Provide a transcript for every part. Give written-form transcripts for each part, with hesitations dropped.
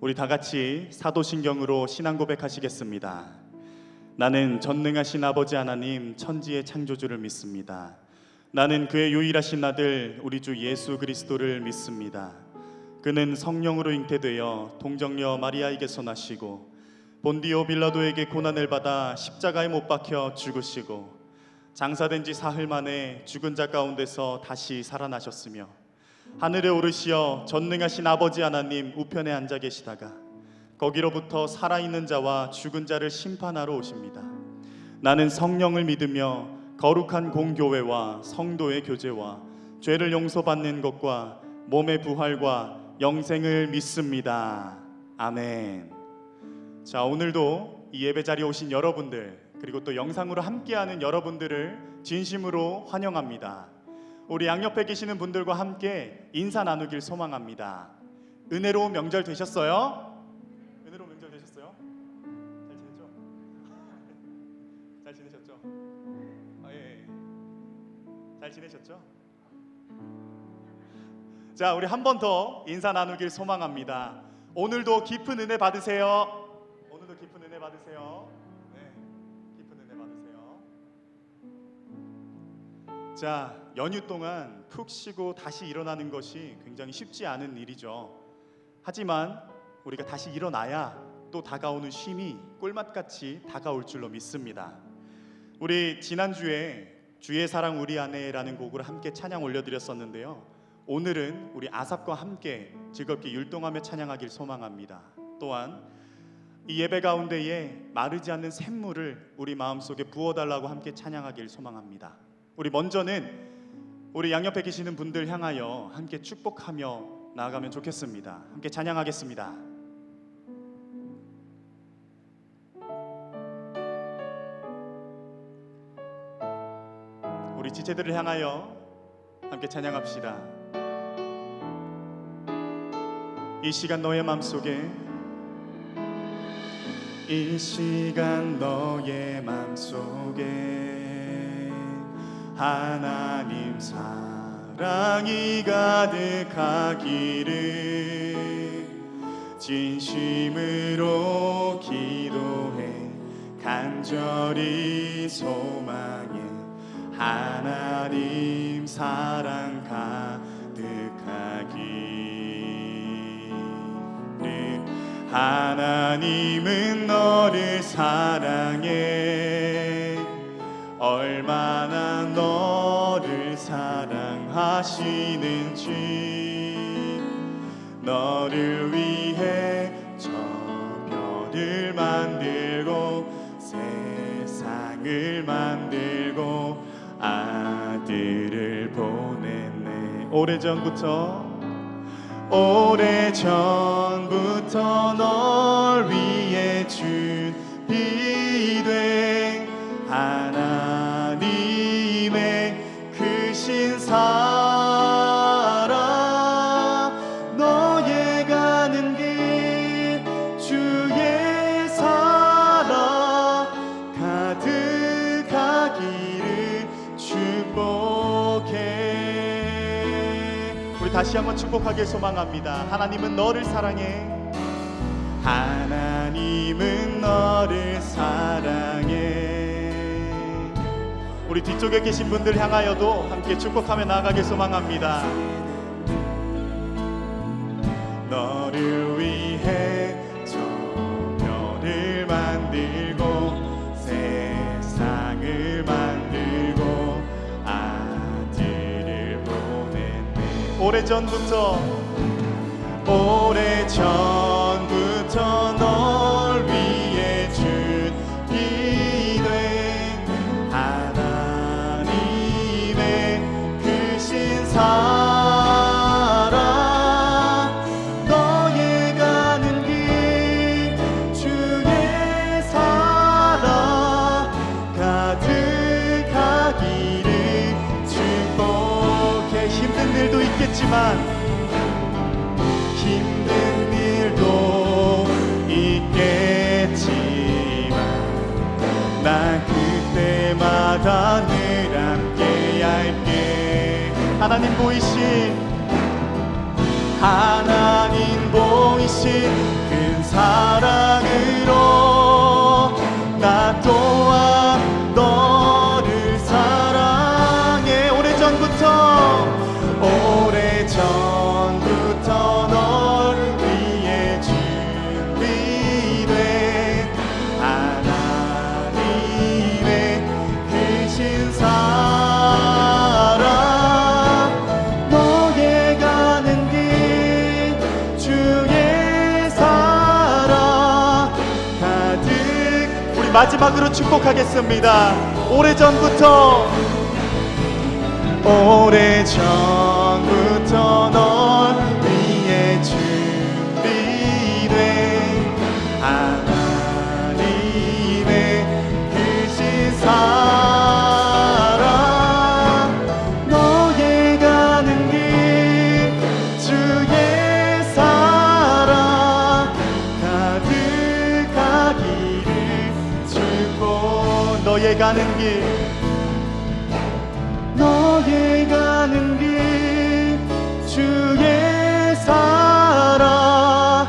우리 다 같이 사도신경으로 신앙 고백하시겠습니다. 나는 전능하신 아버지 하나님 천지의 창조주를 믿습니다. 나는 그의 유일하신 아들 우리 주 예수 그리스도를 믿습니다. 그는 성령으로 잉태되어 동정녀 마리아에게서 나시고 본디오 빌라도에게 고난을 받아 십자가에 못 박혀 죽으시고 장사된 지 사흘 만에 죽은 자 가운데서 다시 살아나셨으며 하늘에 오르시어 전능하신 아버지 하나님 우편에 앉아 계시다가 거기로부터 살아있는 자와 죽은 자를 심판하러 오십니다. 나는 성령을 믿으며 거룩한 공교회와 성도의 교제와 죄를 용서받는 것과 몸의 부활과 영생을 믿습니다. 아멘. 자, 오늘도 이 예배 자리에 오신 여러분들, 그리고 또 영상으로 함께하는 여러분들을 진심으로 환영합니다. 우리 양옆에 계시는 분들과 함께 인사 나누길 소망합니다. 은혜로운 명절 되셨어요? 은혜로운 명절 되셨어요? 잘 지냈죠? 잘 지내셨죠? 예. 잘 지내셨죠? 자, 우리 한 번 더 인사 나누길 소망합니다. 오늘도 깊은 은혜 받으세요. 오늘도 깊은 은혜 받으세요. 네, 깊은 은혜 받으세요. 자, 연휴 동안 푹 쉬고 다시 일어나는 것이 굉장히 쉽지 않은 일이죠. 하지만 우리가 다시 일어나야 또 다가오는 쉼이 꿀맛같이 다가올 줄로 믿습니다. 우리 지난주에 주의 사랑 우리 안에라는 곡으로 함께 찬양 올려드렸었는데요, 오늘은 우리 아삽과 함께 즐겁게 율동하며 찬양하길 소망합니다. 또한 이 예배 가운데에 마르지 않는 샘물을 우리 마음속에 부어달라고 함께 찬양하길 소망합니다. 우리 먼저는 우리 양옆에 계시는 분들 향하여 함께 축복하며 나아가면 좋겠습니다. 함께 찬양하겠습니다. 우리 지체들을 향하여 함께 찬양합시다. 이 시간 너의 맘속에, 이 시간 너의 맘속에 하나님 사랑이 가득하기를 진심으로 기도해 간절히 소망해 하나님 사랑 가득하기를. 하나님은 너를 사랑해 얼마나 너를 사랑하시는지. 너를 위해 저 별을 만들고 세상을 만들고 아들을 보냈네. 오래전부터 널 위해 준비된 하나님의 크신 사랑, 너의 가는 길 주의 사랑 가득하기를 축복해. 우리 다시 한번 축복하길 소망합니다. 하나님은 너를 사랑해. 하나님은 너를 사랑해. 우리 뒤쪽에 계신 분들 향하여도 함께 축복하며 나아가길 소망합니다. 너를 위해 저 별을 만들고 세상을 만들고 아들을 보냈네. 오래전부터 널 위해 준비된 하나님의 크신 사랑, 너의 가는 길 주의 사랑 가득하기를 축복해. 힘든 일도 있겠지만 난 그때마다 늘 함께 할게. 하나님 보이신 그 사랑으로 나 또한 너를 사랑해. 오래전부터 널 위해 준비된 하나님의 크신 사랑, 너의 가는 길 주의 사랑 가득. 우리 마지막으로 축복하겠습니다. 오래전부터 널 위해 준비된 하나님의 크신 사랑, 너의 가는 길 주의 사랑 가득하기를 축복. 너의 가는 길 주의 사랑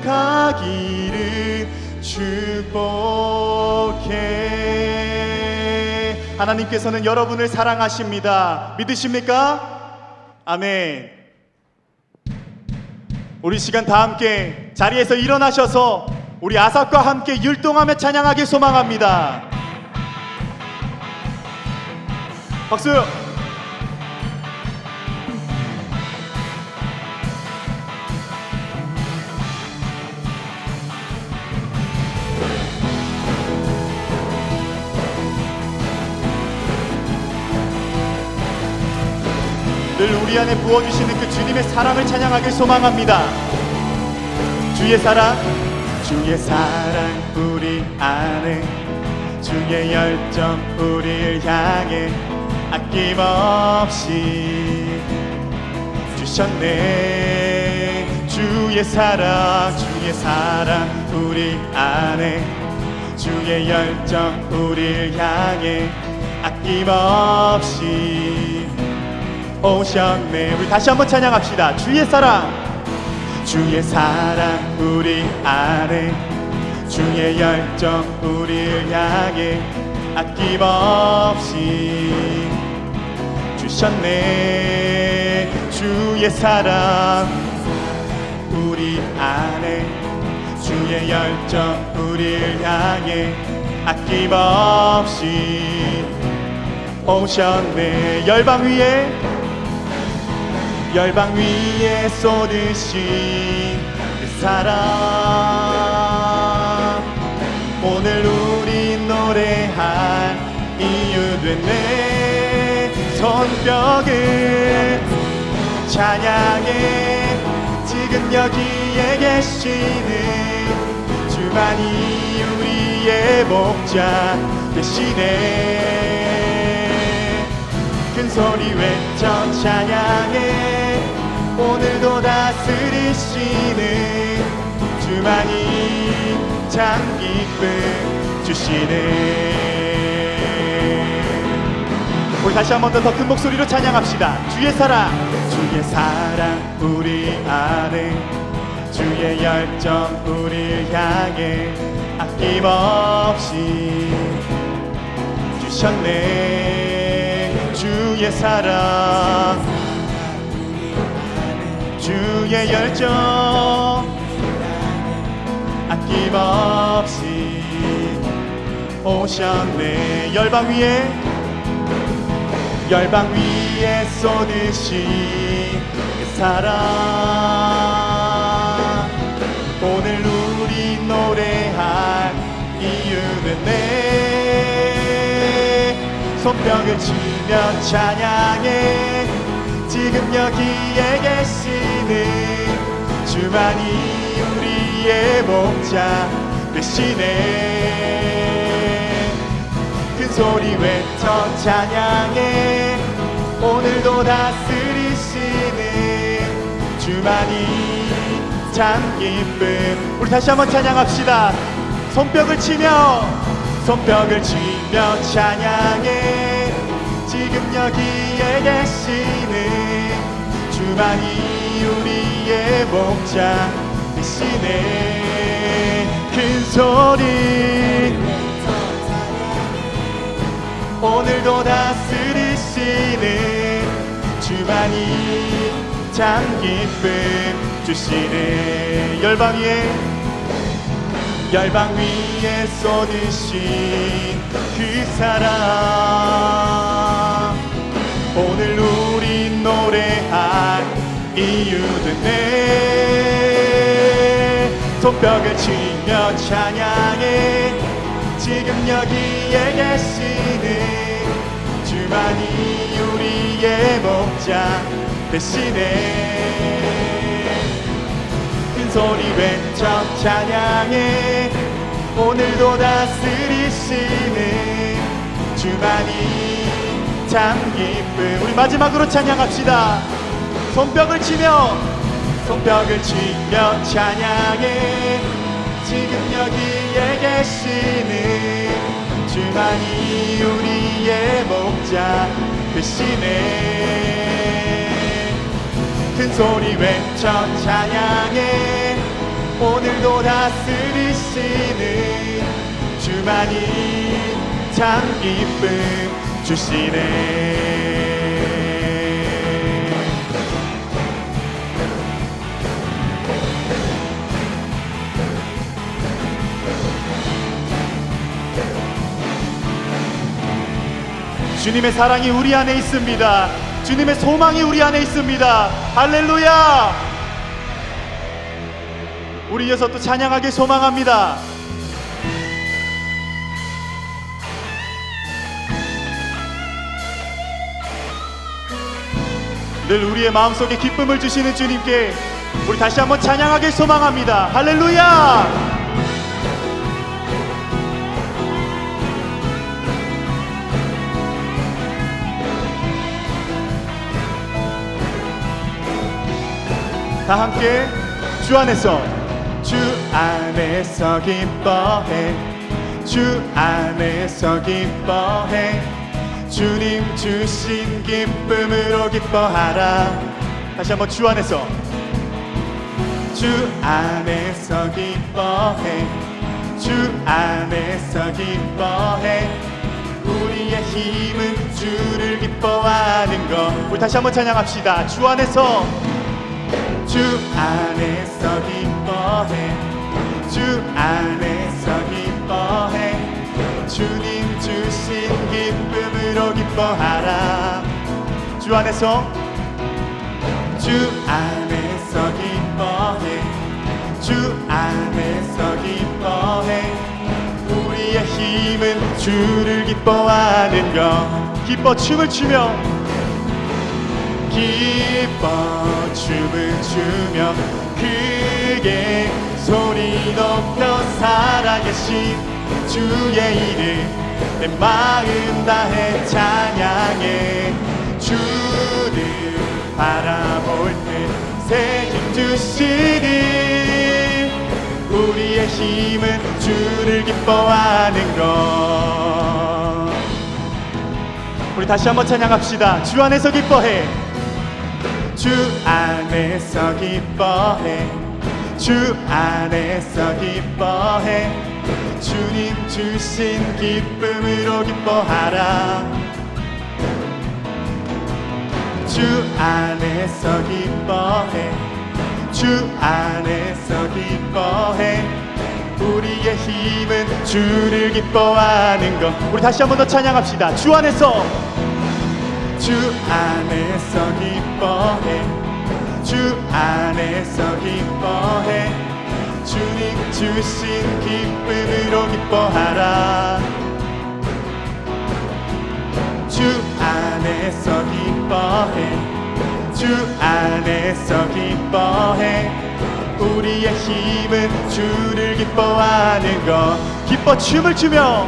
가득하기를 축복해. 하나님께서는 여러분을 사랑하십니다. 믿으십니까? 아멘. 우리 시간 다 함께 자리에서 일어나셔서 우리 아삽과 함께 율동하며 찬양하길 소망합니다. 박수! 늘 우리 안에 부어주시는 그 주님의 사랑을 찬양하길 소망합니다. 주의 사랑 우리 안에, 주의 열정 우리를 향해 아낌없이 주셨네. 주의 사랑 우리 안에, 주의 열정 우리를 향해 아낌없이 오셨네. 우리 다시 한번 찬양합시다. 주의 사랑 우리 안에, 주의 열정 우리를 향해 아낌없이 주셨네. 주의 사랑 우리 안에, 주의 열정 우리를 향해 아낌없이 오셨네. 열방 위에 쏟으신 그 사랑, 오늘 우리 노래할 이유 됐네. 손뼉을 찬양해. 지금 여기에 계시는 주만이 우리의 목자 되시네. 큰 소리 외쳐 찬양해. 오늘도 다스리시는 주만이 참 기쁨 주시네. 우리 다시 한 번 더 큰 목소리로 찬양합시다. 주의 사랑 우리 안에, 주의 열정 우리를 향해 아낌없이 주셨네. 주의 사랑, 주의 열정 아낌없이 오셨네. 열방 위에 쏟으신 그 사랑, 오늘 우리 노래할 이유는 내 손뼉을 치며 찬양해. 지금 여기에 계시는 주만이 우리의 목자 되시네. 큰 소리 외쳐 찬양해. 오늘도 다스리시는 주만이 참 기쁨. 우리 다시 한번 찬양합시다. 손뼉을 치며 찬양해. 지금 여기에 계시는 주만이 우리의 목자 되시네. 큰 소리 오늘도 다스리시는 주만이 참 기쁨 주시네. 열방 위에 쏟으신 그 사랑, 오늘 우리 노래할 이유는 내 손뼉을 치며 찬양해. 지금 여기에 계시는 주만이 우리의 목자 되시네. 큰 소리 외쳐 찬양해. 오늘도 다스리시는 주만이 참 기쁨. 우리 마지막으로 찬양합시다. 손뼉을 치며 찬양해. 지금 여기에 계시는 주만이 우리의 목자 되시네. 큰 소리 외쳐 찬양해. 오늘도 다스리시는 주만이 참 기쁨 주시네. 주님의 사랑이 우리 안에 있습니다. 주님의 소망이 우리 안에 있습니다. 할렐루야. 우리 이어서 또 찬양하길 소망합니다. 늘 우리의 마음속에 기쁨을 주시는 주님께 우리 다시 한번 찬양하길 소망합니다. 할렐루야. 다 함께 주 안에서 기뻐해. 주 안에서 기뻐해. 주님 주신 기쁨으로 기뻐하라. 다시 한번 주 안에서 기뻐해. 주 안에서 기뻐해. 우리의 힘은 주를 기뻐하는 것. 우리 다시 한번 찬양합시다. 주 안에서 기뻐해. 주 안에서 기뻐해. 주님 주신 기쁨으로 기뻐하라. 주 안에서 기뻐해. 주 안에서 기뻐해. 우리의 힘은 주를 기뻐하는 것. 기뻐 춤을 추며 춤을 추며 크게 소리 높여 살아계신 주의 이름 내 마음 다해 찬양해. 주를 바라볼 때 새 힘 주시니 우리의 힘은 주를 기뻐하는 것. 우리 다시 한번 찬양합시다. 주 안에서 기뻐해. 주 안에서 기뻐해. 주 안에서 기뻐해. 주님 주신 기쁨으로 기뻐하라. 주 안에서 기뻐해. 주 안에서 기뻐해. 우리의 힘은 주를 기뻐하는 것. 우리 다시 한 번 더 찬양합시다. 주 안에서 기뻐해. 주 안에서 기뻐해. 주님 주신 기쁨으로 기뻐하라. 주 안에서 기뻐해. 주 안에서 기뻐해. 우리의 힘은 주를 기뻐하는 것. 기뻐 춤을 추며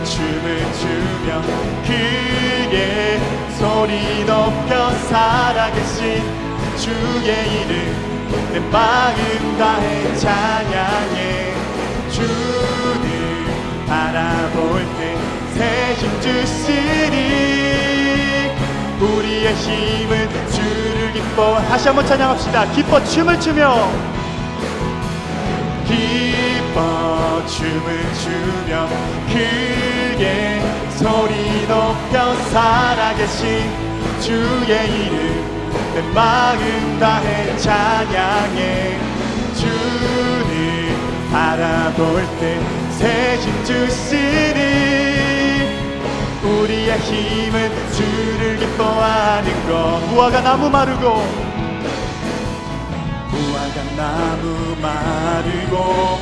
춤을 추며 크게 소리 높여 살아계신 주의 이름 내 마음 다해 찬양해. 주를 바라볼 때 새 힘 주시니 우리의 힘은 주를 주를 기뻐. 다시 한번 찬양합시다. 기뻐 춤을 추며, 기뻐 춤을 추며 크게 소리 높여 살아계신 주의 이름 내 마음 다해 찬양해. 주를 바라볼 때 새 힘 주시니 우리의 힘은 주를 기뻐하는 것. 무화과 나무 마르고, 무화과 나무 마르고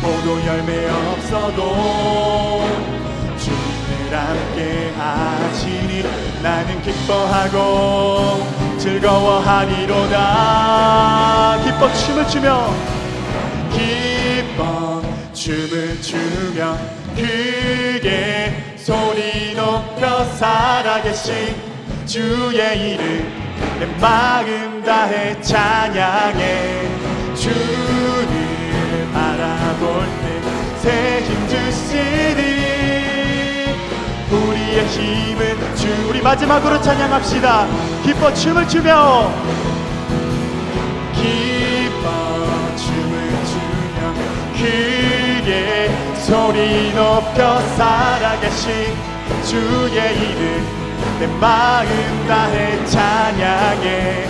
포도 열매 없어도 주님을 함께 하시니 나는 기뻐하고 즐거워하리로다. 기뻐 춤을 추며, 기뻐 춤을 추며 크게 소리 높여 살아계신 주의 이름 내 마음 다해 찬양해. 주를 바라볼 때 새 힘 주시니 우리의 힘은 주. 우리 마지막으로 찬양합시다. 기뻐 춤을 추며, 기뻐 춤을 추며 크게 소리 높여 살아계신 주의 이름 내 마음 다해 찬양해.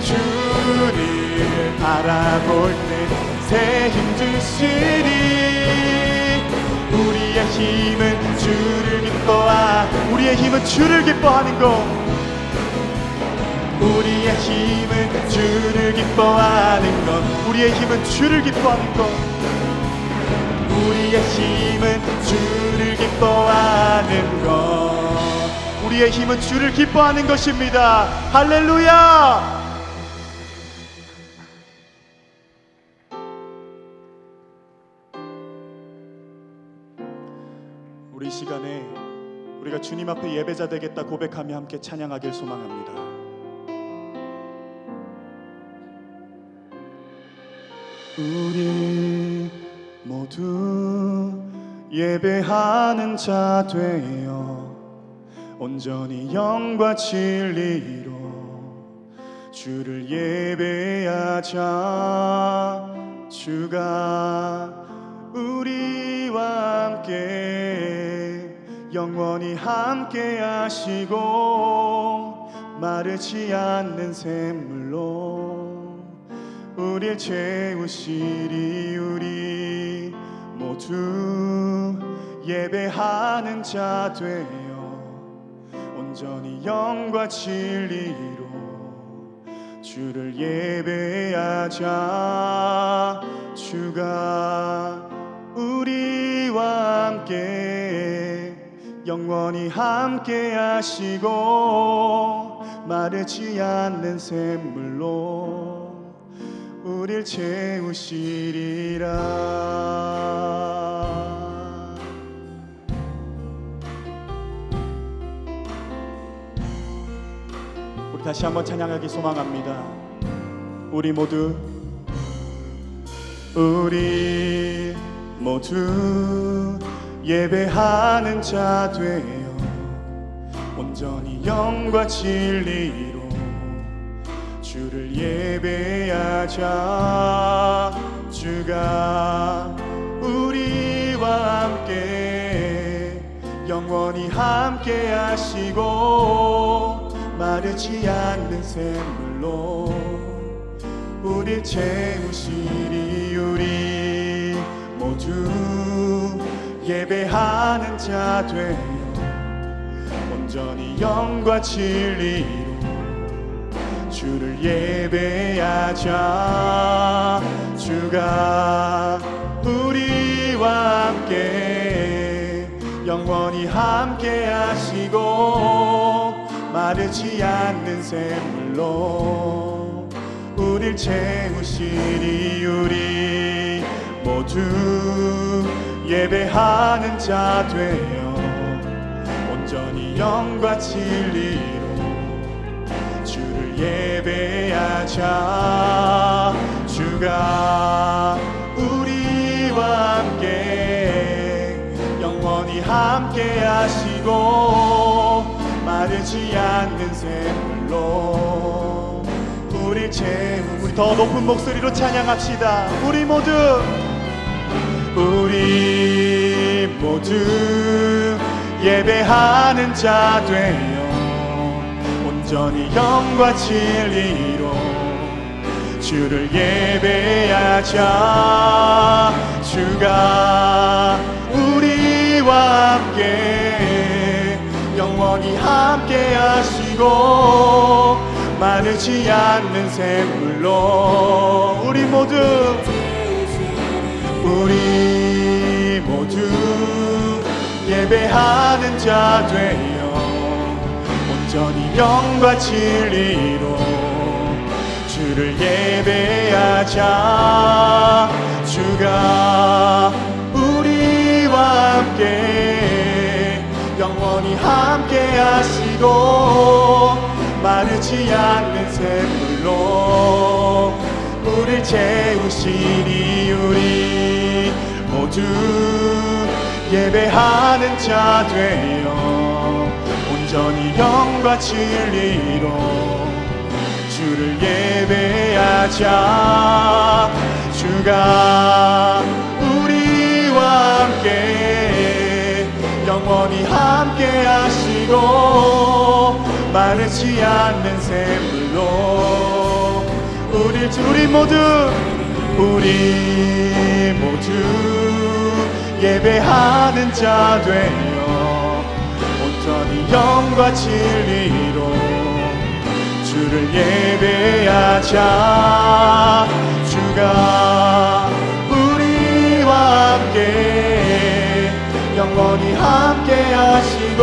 주를 바라볼 때 새 힘 주시니 우리의 힘은 주를 우리의 힘은 주를 기뻐하는 것. 우리의 힘은 주를 기뻐하는 것. 우리의 힘은 주를 기뻐하는 것. 우리의 힘은 주를 기뻐하는 것. 우리의 힘은 주를 기뻐하는 것입니다. 할렐루야. 우리 시간에 우리가 주님 앞에 예배자 되겠다 고백하며 함께 찬양하길 소망합니다. 우리 모두 예배하는 자 되어 온전히 영과 진리로 주를 예배하자. 주가 우리와 함께 영원히 함께 하시고 마르지 않는 샘물로 우릴 채우시리. 우리 모두 예배하는 자 되어 온전히 영과 진리로 주를 예배하자. 주가 우리와 함께 영원히 함께 하시고 마르지 않는 샘물로 우릴 채우시리라. 우리 다시 한번 찬양하기 소망합니다. 우리 모두 예배하는 자 되어 온전히 영과 진리로 주를 예배하자. 주가 우리와 함께 영원히 함께 하시고 마르지 않는 샘물로 우릴 채우시리. 우리 모두 예배하는 자 되어 온전히 영과 진리로 주를 예배하자. 주가 우리와 함께 영원히 함께 하시고 마르지 않는 샘물로 우릴 채우시리. 우리 모두 예배하는 자 되어 온전히 영과 진리로 주를 예배하자. 주가 우리와 함께 영원히 함께 하시고 마르지 않는 샘물로 채우. 우리 더 높은 목소리로 찬양합시다. 우리 모두 예배하는 자 되어 온전히 영과 진리로 주를 예배하자. 주가 우리와 함께 영원히 함께 하시고 마르지 않는 샘물로 우리 모두 예배하는 자 되어 온전히 영과 진리로 주를 예배하자. 주가 우리와 함께 영원히 함께 하시고 마르지 않는 샘물로 우릴 채우시니 우리 모두 예배하는 자 되어 온전히 영과 진리로 주를 예배하자. 주가 우리와 함께 영원히 함께 하시고 마르지 않는 샘물로 우리 모두 예배하는 자 되어 온전히 영과 진리로 주를 예배하자. 주가 우리와 함께 영원히 함께 하시고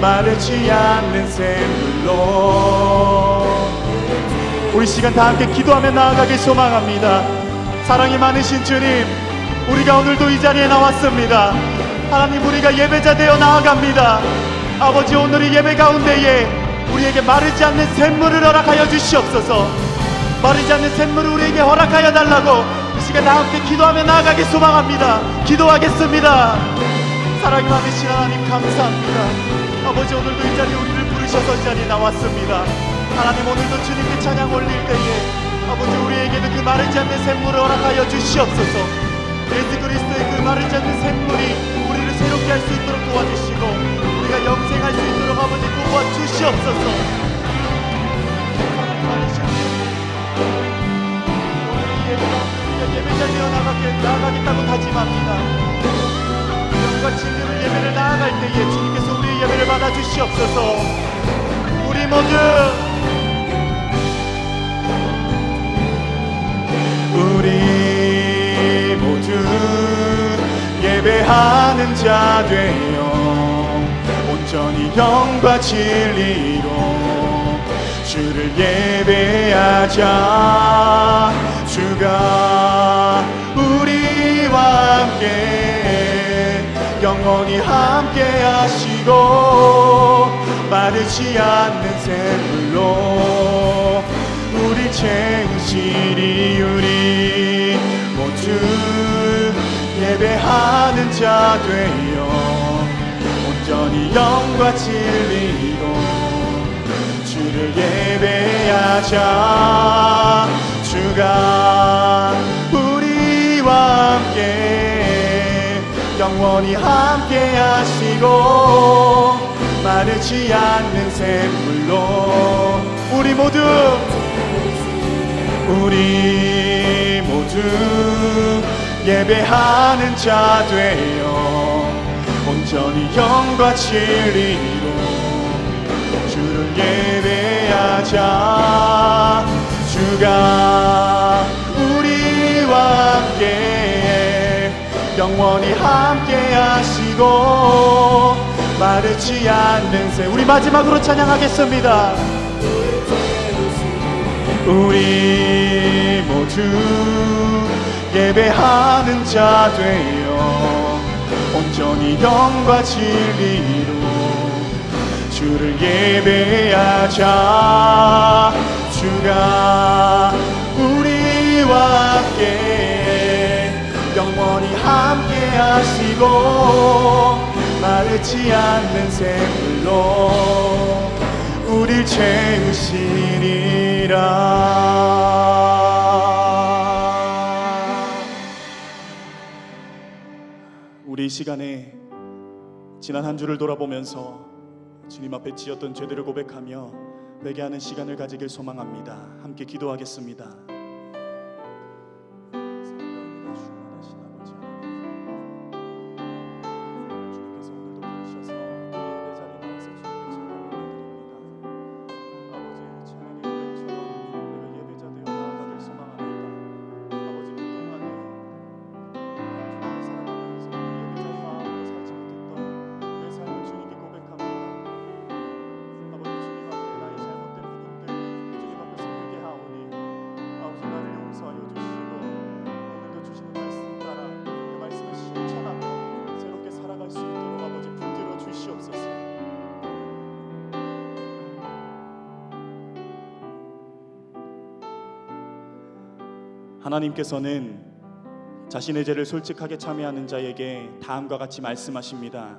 마르지 않는 샘물로 우리 시간 다 함께 기도하며 나아가길 소망합니다. 사랑이 많으신 주님, 우리가 오늘도 이 자리에 나왔습니다. 하나님, 우리가 예배자 되어 나아갑니다. 아버지, 오늘 이 예배 가운데에 우리에게 마르지 않는 샘물을 허락하여 주시옵소서. 마르지 않는 샘물을 우리에게 허락하여 달라고 이 시간 다 함께 기도하며 나아가길 소망합니다. 기도하겠습니다. 사랑이 많으신 하나님, 감사합니다. 아버지, 오늘도 이 자리에 우리를 부르셔서 이 자리에 나왔습니다. 하나님, 오늘도 주님께 찬양 올릴 때에 아버지, 우리에게도 그 마르지 않는 샘물을 허락하여 주시옵소서. 예수 그리스도의 그 마르지 않는 샘물이 우리를 새롭게 할 수 있도록 도와주시고 우리가 영생할 수 있도록 아버지 도와주시옵소서. 하나님 많으신 오늘 이 예배가 우리가 예배자 되어 나아가겠다고 다짐합니다. 영과 진리로 예배를 나아갈 때에 주님께서 우리의 예배를 받아주시옵소서. 우리 모두 예배하는 자 되어 온전히 영과 진리로 주를 예배하자. 주가 우리와 함께 영원히 함께 하시고 마르지 않는 샘물로 우리 채우시니 우리 모두 예배하는 자 되어 온전히 영과 진리로 주를 예배하자. 주가 우리와 함께 영원히 함께 하시고 마르지 않는 샘물로 우리 모두 예배하는 자 되어 온전히 영과 진리로 주를 예배하자. 주가 우리와 함께 영원히 함께 하시고 마르지 않는 새 우리 마지막으로 찬양하겠습니다. 우리 모두 예배하는 자 되어 온전히 영과 진리로 주를 예배하자. 주가 우리와 함께 영원히 함께 하시고 마르지 않는 샘물로 우릴 채우시니라. 우리 이 시간에 지난 한 주를 돌아보면서 주님 앞에 지었던 죄들을 고백하며 회개하는 시간을 가지길 소망합니다. 함께 기도하겠습니다. 하나님께서는 자신의 죄를 솔직하게 참회하는 자에게 다음과 같이 말씀하십니다.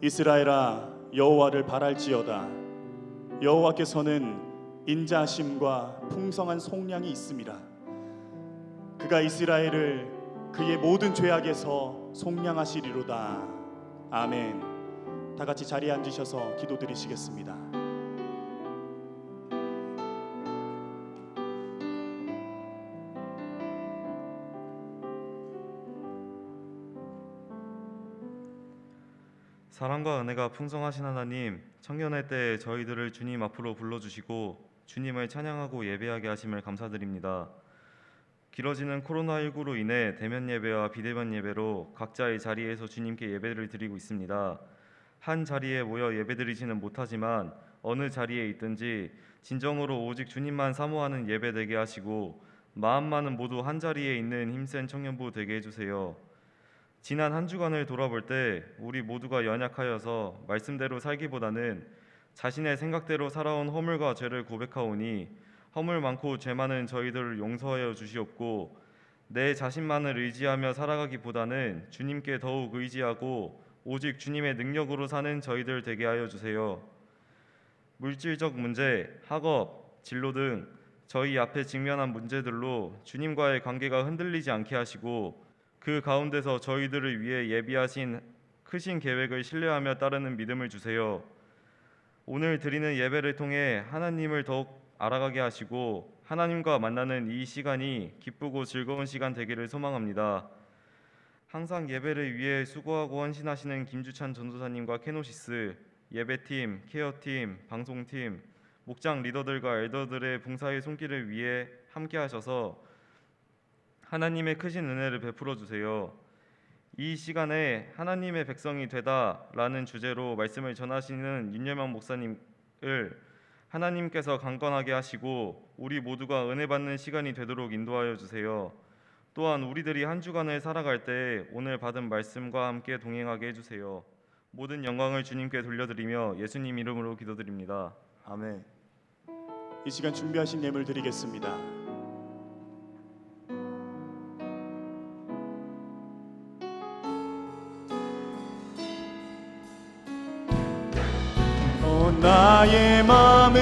이스라엘아, 여호와를 바랄지어다. 여호와께서는 인자하심과 풍성한 속량이 있음이라. 그가 이스라엘을 그의 모든 죄악에서 속량하시리로다. 아멘. 다 같이 자리에 앉으셔서 기도드리시겠습니다. 사랑과 은혜가 풍성하신 하나님, 청년의 때에 저희들을 주님 앞으로 불러주시고 주님을 찬양하고 예배하게 하심을 감사드립니다. 길어지는 코로나19로 인해 대면 예배와 비대면 예배로 각자의 자리에서 주님께 예배를 드리고 있습니다. 한 자리에 모여 예배드리지는 못하지만 어느 자리에 있든지 진정으로 오직 주님만 사모하는 예배 되게 하시고 마음만은 모두 한 자리에 있는 힘센 청년부 되게 해주세요. 지난 한 주간을 돌아볼 때 우리 모두가 연약하여서 말씀대로 살기보다는 자신의 생각대로 살아온 허물과 죄를 고백하오니 허물 많고 죄 많은 저희들을 용서하여 주시옵고 내 자신만을 의지하며 살아가기보다는 주님께 더욱 의지하고 오직 주님의 능력으로 사는 저희들 되게 하여 주세요. 물질적 문제, 학업, 진로 등 저희 앞에 직면한 문제들로 주님과의 관계가 흔들리지 않게 하시고 그 가운데서 저희들을 위해 예비하신 크신 계획을 신뢰하며 따르는 믿음을 주세요. 오늘 드리는 예배를 통해 하나님을 더욱 알아가게 하시고 하나님과 만나는 이 시간이 기쁘고 즐거운 시간 되기를 소망합니다. 항상 예배를 위해 수고하고 헌신하시는 김주찬 전도사님과 케노시스, 예배팀, 케어팀, 방송팀, 목장 리더들과 엘더들의 봉사의 손길을 위해 함께 하셔서 하나님의 크신 은혜를 베풀어 주세요. 이 시간에 하나님의 백성이 되다라는 주제로 말씀을 전하시는 윤여명 목사님을 하나님께서 강건하게 하시고 우리 모두가 은혜 받는 시간이 되도록 인도하여 주세요. 또한 우리들이 한 주간을 살아갈 때 오늘 받은 말씀과 함께 동행하게 해주세요. 모든 영광을 주님께 돌려드리며 예수님 이름으로 기도드립니다. 아멘. 이 시간 준비하신 예물 드리겠습니다. 나의 마음을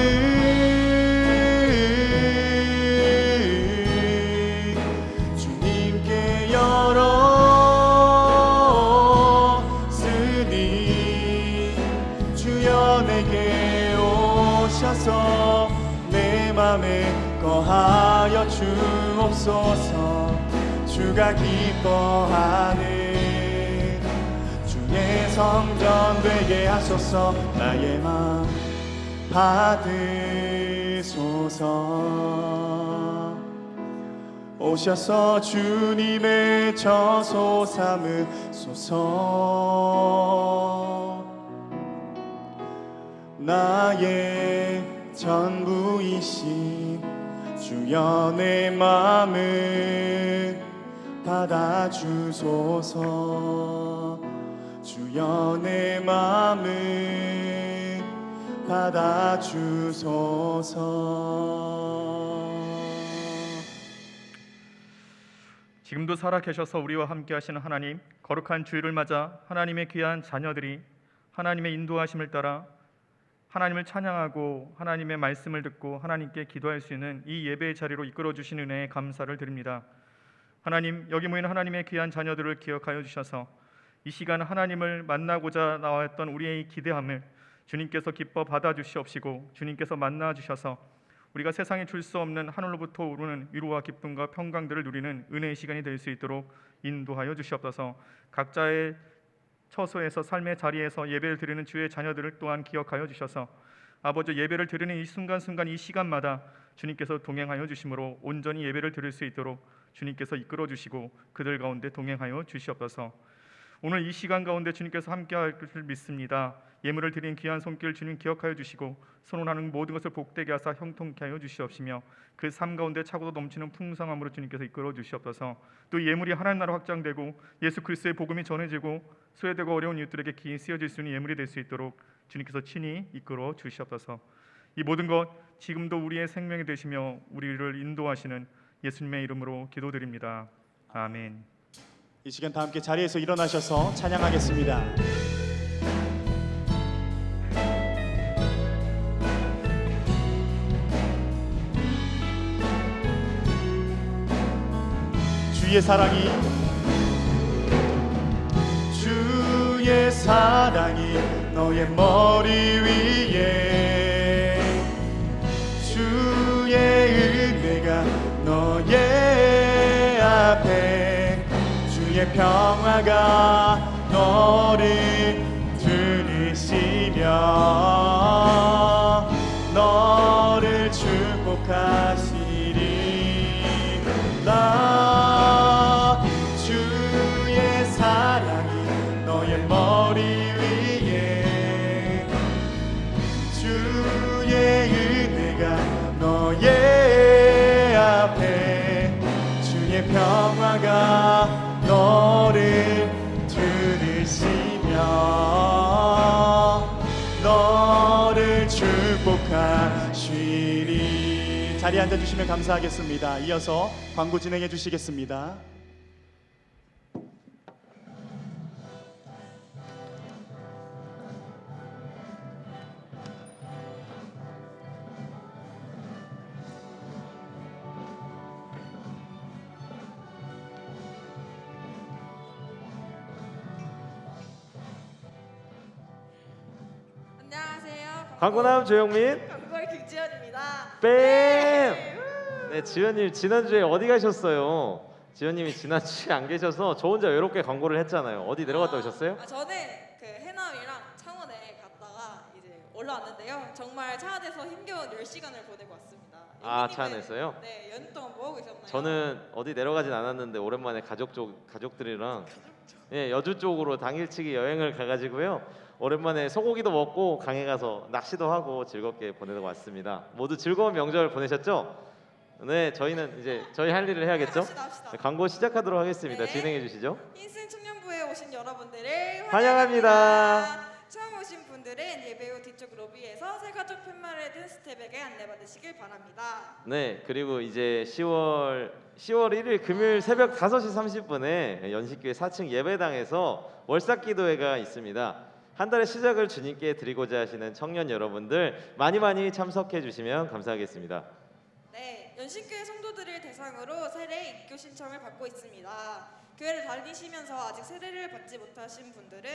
주님께 열었으니 주여 내게 오셔서 내 맘에 거하여 주옵소서. 주가 기뻐하는 주의 성전 되게 하소서. 나의 마음 받으소서. 오셔서 주님의 저소 삼으소서. 나의 전부이신 주여 내 마음을 받아주소서. 주여 내 마음을 받아주소서. 지금도 살아계셔서 우리와 함께 하시는 하나님, 거룩한 주일을 맞아 하나님의 귀한 자녀들이 하나님의 인도하심을 따라 하나님을 찬양하고 하나님의 말씀을 듣고 하나님께 기도할 수 있는 이 예배의 자리로 이끌어 주신 은혜에 감사를 드립니다. 하나님, 여기 모인 하나님의 귀한 자녀들을 기억하여 주셔서 이 시간 하나님을 만나고자 나왔던 우리의 기대함을 주님께서 기뻐 받아주시옵시고 주님께서 만나 주셔서 우리가 세상에 줄 수 없는 하늘로부터 오르는 위로와 기쁨과 평강들을 누리는 은혜의 시간이 될 수 있도록 인도하여 주시옵소서. 각자의 처소에서 삶의 자리에서 예배를 드리는 주의 자녀들을 또한 기억하여 주셔서 아버지, 예배를 드리는 이 순간순간 이 시간마다 주님께서 동행하여 주심으로 온전히 예배를 드릴 수 있도록 주님께서 이끌어 주시고 그들 가운데 동행하여 주시옵소서. 오늘 이 시간 가운데 주님께서 함께할 것을 믿습니다. 예물을 드린 귀한 손길 주님 기억하여 주시고 선언하는 모든 것을 복되게 하사 형통케 하여 주시옵시며 그 삶 가운데 차고도 넘치는 풍성함으로 주님께서 이끌어 주시옵소서. 또 예물이 하나님 나라 확장되고 예수 그리스도의 복음이 전해지고 소외되고 어려운 이웃들에게 귀히 쓰여질 수 있는 예물이 될 수 있도록 주님께서 친히 이끌어 주시옵소서. 이 모든 것 지금도 우리의 생명이 되시며 우리를 인도하시는 예수님의 이름으로 기도드립니다. 아멘. 이 시간 다 함께 자리에서 일어나셔서 찬양하겠습니다. 주의 사랑이 너의 머리 위에, 주의 은혜가 너의 앞에, 주의 평화가 너를 들으시며 너를 축복하시리라. 주의 사랑이 너의 머리 위에, 주의 은혜가 너의 앞에, 주의 평화가 너를 들으시며 너를 축복하시리. 자리에 앉아주시면 감사하겠습니다. 이어서 광고 진행해 주시겠습니다. 안녕하세요. 광고남 조영민. 광고의 김지연입니다. 뺨! 네. 네, 지연님 지난주에 어디 가셨어요? 지연님이 지난주에 안 계셔서 저 혼자 외롭게 광고를 했잖아요. 어디 내려갔다 오셨어요? 저는 그 해남이랑 창원에 갔다가 이제 올라왔는데요. 정말 차 안에서 힘겨운 10시간을 보내고 왔습니다. 아, 차 예민님은, 안에서요? 네, 연휴 동안 뭐 하고 계셨나요? 저는 어디 내려가진 않았는데 오랜만에 가족들이랑 여주 쪽으로 당일치기 여행을 가가지고요. 오랜만에 소고기도 먹고 강에 가서 낚시도 하고 즐겁게 보내고 왔습니다. 모두 즐거운 명절 보내셨죠? 네, 저희는 이제 저희 할 일을 해야겠죠? 합시다. 광고 시작하도록 하겠습니다. 네. 진행해 주시죠. 흰슨 청년부에 오신 여러분들을 환영합니다. 처음 오신 분들은 예배 후 뒤쪽 로비에서 새가족 팻말을 든 스텝에게 안내받으시길 바랍니다. 네, 그리고 이제 10월 1일 금요일 새벽 5시 30분에 연식교회 4층 예배당에서 월삭기도회가 있습니다. 한 달의 시작을 주님께 드리고자 하시는 청년 여러분들 많이 참석해 주시면 감사하겠습니다. 네, 연신교회 성도들을 대상으로 세례 입교 신청을 받고 있습니다. 교회를 다니시면서 아직 세례를 받지 못하신 분들은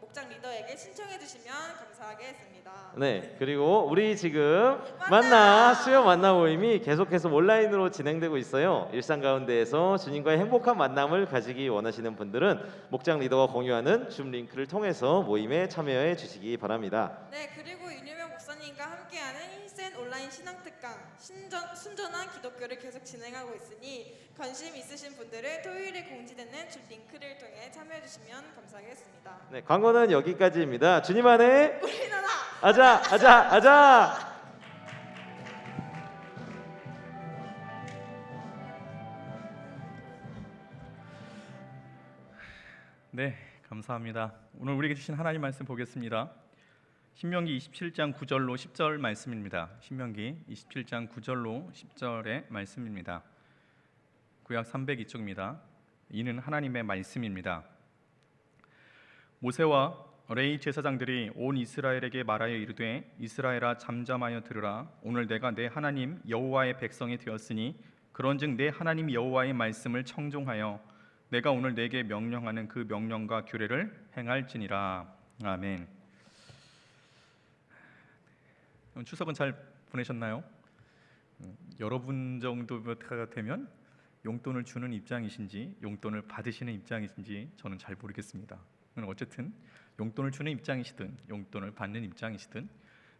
목장 리더에게 신청해 주시면 감사하겠습니다. 네, 그리고 우리 지금 만나 수요 만나 모임이 계속해서 온라인으로 진행되고 있어요. 일상 가운데에서 주님과의 행복한 만남을 가지기 원하시는 분들은 목장 리더가 공유하는 줌 링크를 통해서 모임에 참여해 주시기 바랍니다. 네, 그리고 윤유명 목사님과 함께하는 힐센 온라인 신앙 특강 순전한 기독교를 계속 진행하고 있으니 관심 있으신 분들은 토요일에 공지되는 줌 링크를 통해 참여해 주시면 감사하겠습니다. 네, 광고는 여기까지입니다. 주님 안에 우리나라 아자. 네, 감사합니다. 오늘 우리에게 주신 하나님 말씀 보겠습니다. 신명기 27장 9절로 10절 말씀입니다. 신명기 27장 9절로 10절의 말씀입니다. 구약 302쪽입니다. 이는 하나님의 말씀입니다. 모세와 레위 제사장들이 온 이스라엘에게 말하여 이르되 이스라엘아 잠잠하여 들으라. 오늘 내가 내 하나님 여호와의 백성이 되었으니 그런즉 내 하나님 여호와의 말씀을 청종하여 내가 오늘 내게 명령하는 그 명령과 규례를 행할지니라. 아멘. 추석은 잘 보내셨나요? 여러분 정도가 되면 용돈을 주는 입장이신지 용돈을 받으시는 입장이신지 저는 잘 모르겠습니다. 어쨌든 용돈을 주는 입장이시든 용돈을 받는 입장이시든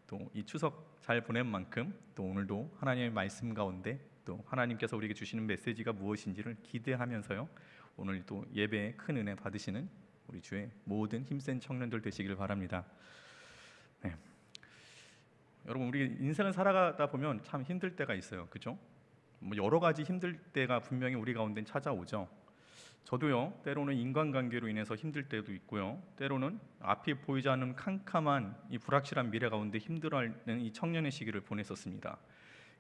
또 이 추석 잘 보낸 만큼 또 오늘도 하나님의 말씀 가운데 또 하나님께서 우리에게 주시는 메시지가 무엇인지를 기대하면서요, 오늘 또 예배에 큰 은혜 받으시는 우리 주의 모든 힘센 청년들 되시길 바랍니다. 네. 여러분, 우리 인생을 살아가다 보면 참 힘들 때가 있어요, 그죠? 뭐 여러 가지 힘들 때가 분명히 우리 가운데 찾아오죠. 저도요, 때로는 인간관계로 인해서 힘들 때도 있고요, 때로는 앞이 보이지 않는 캄캄한 이 불확실한 미래 가운데 힘들어하는 이 청년의 시기를 보냈었습니다.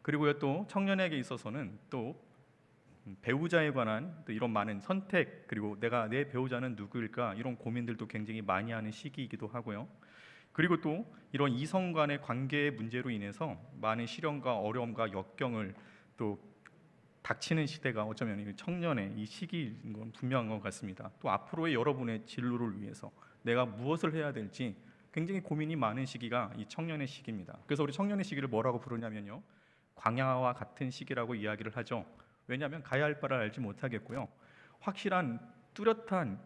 그리고요, 또 청년에게 있어서는 또 배우자에 관한 또 이런 많은 선택, 그리고 내가 내 배우자는 누구일까, 이런 고민들도 굉장히 많이 하는 시기이기도 하고요. 그리고 또 이런 이성 간의 관계의 문제로 인해서 많은 시련과 어려움과 역경을 또 닥치는 시대가 어쩌면 이 청년의 이 시기인 건 분명한 것 같습니다. 또 앞으로의 여러분의 진로를 위해서 내가 무엇을 해야 될지 굉장히 고민이 많은 시기가 이 청년의 시기입니다. 그래서 우리 청년의 시기를 뭐라고 부르냐면요, 광야와 같은 시기라고 이야기를 하죠. 왜냐하면 가야 할 바를 알지 못하겠고요, 확실한 뚜렷한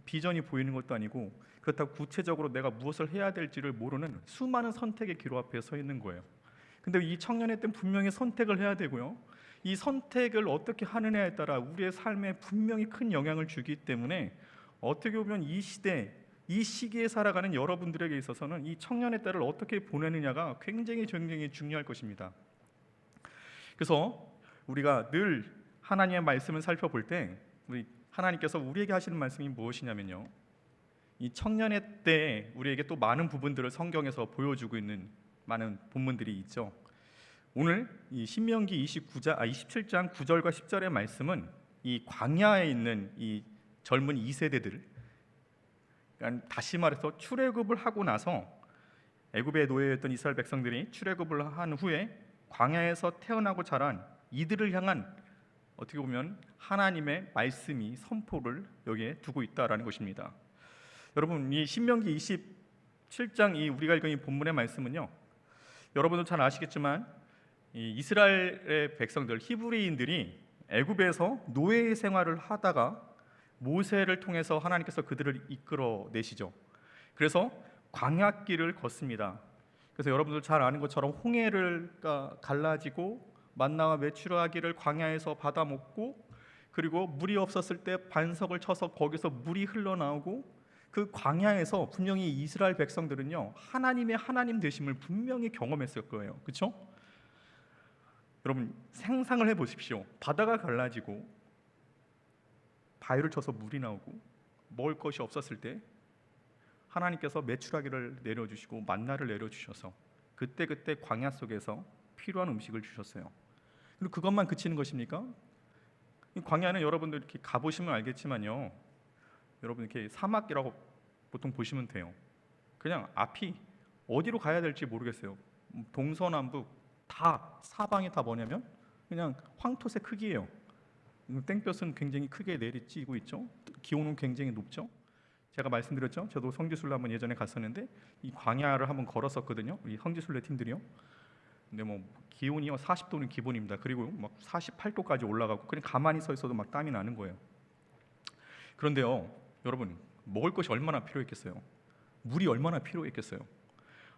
비전이 보이는 것도 아니고, 그렇다고 구체적으로 내가 무엇을 해야 될지를 모르는 수많은 선택의 기로 앞에 서 있는 거예요. 근데 이 청년의 때는 분명히 선택을 해야 되고요, 이 선택을 어떻게 하느냐에 따라 우리의 삶에 분명히 큰 영향을 주기 때문에 어떻게 보면 이 시대, 이 시기에 살아가는 여러분들에게 있어서는 이 청년의 때를 어떻게 보내느냐가 굉장히 중요할 것입니다. 그래서 우리가 늘 하나님의 말씀을 살펴볼 때 우리 하나님께서 우리에게 하시는 말씀이 무엇이냐면요, 이 청년의 때에 우리에게 또 많은 부분들을 성경에서 보여주고 있는 많은 본문들이 있죠. 오늘 이 신명기 27장 9절과 10절의 말씀은 이 광야에 있는 이 젊은 2세대들, 그러니까 다시 말해서 출애굽을 하고 나서 애굽의 노예였던 이스라엘 백성들이 출애굽을 한 후에 광야에서 태어나고 자란 이들을 향한 어떻게 보면 하나님의 말씀이 선포를 여기에 두고 있다라는 것입니다. 여러분, 이 신명기 27장 이 우리가 읽은 이 본문의 말씀은요, 여러분도 잘 아시겠지만 이 이스라엘의 백성들, 히브리인들이 애굽에서 노예 생활을 하다가 모세를 통해서 하나님께서 그들을 이끌어내시죠. 그래서 광야길을 걷습니다. 그래서 여러분들 잘 아는 것처럼 홍해를 갈라지고 만나와 메추라기를 광야에서 받아 먹고, 그리고 물이 없었을 때 반석을 쳐서 거기서 물이 흘러나오고, 그 광야에서 분명히 이스라엘 백성들은요, 하나님의 하나님 되심을 분명히 경험했을 거예요, 그렇죠? 여러분, 상상을 해보십시오. 바다가 갈라지고 바위를 쳐서 물이 나오고 먹을 것이 없었을 때 하나님께서 메추라기를 내려주시고 만나를 내려주셔서 그때 광야 속에서 필요한 음식을 주셨어요. 그리고 그것만 그치는 것입니까? 이 광야는 여러분들 이렇게 가보시면 알겠지만요, 여러분 이렇게 사막이라고 보통 보시면 돼요. 그냥 앞이 어디로 가야 될지 모르겠어요. 동서남북 다 사방이 다 뭐냐면 그냥 황토색 크기예요. 땡볕은 굉장히 크게 내리쬐고 있죠. 기온은 굉장히 높죠. 제가 말씀드렸죠, 저도 성지순례 한번 예전에 갔었는데 이 광야를 한번 걸었었거든요, 이 성지순례 팀들이요. 근데 뭐 기온이 40도는 기본입니다. 그리고 막 48도까지 올라가고 그냥 가만히 서 있어도 막 땀이 나는 거예요. 그런데요, 여러분, 먹을 것이 얼마나 필요했겠어요? 물이 얼마나 필요했겠어요?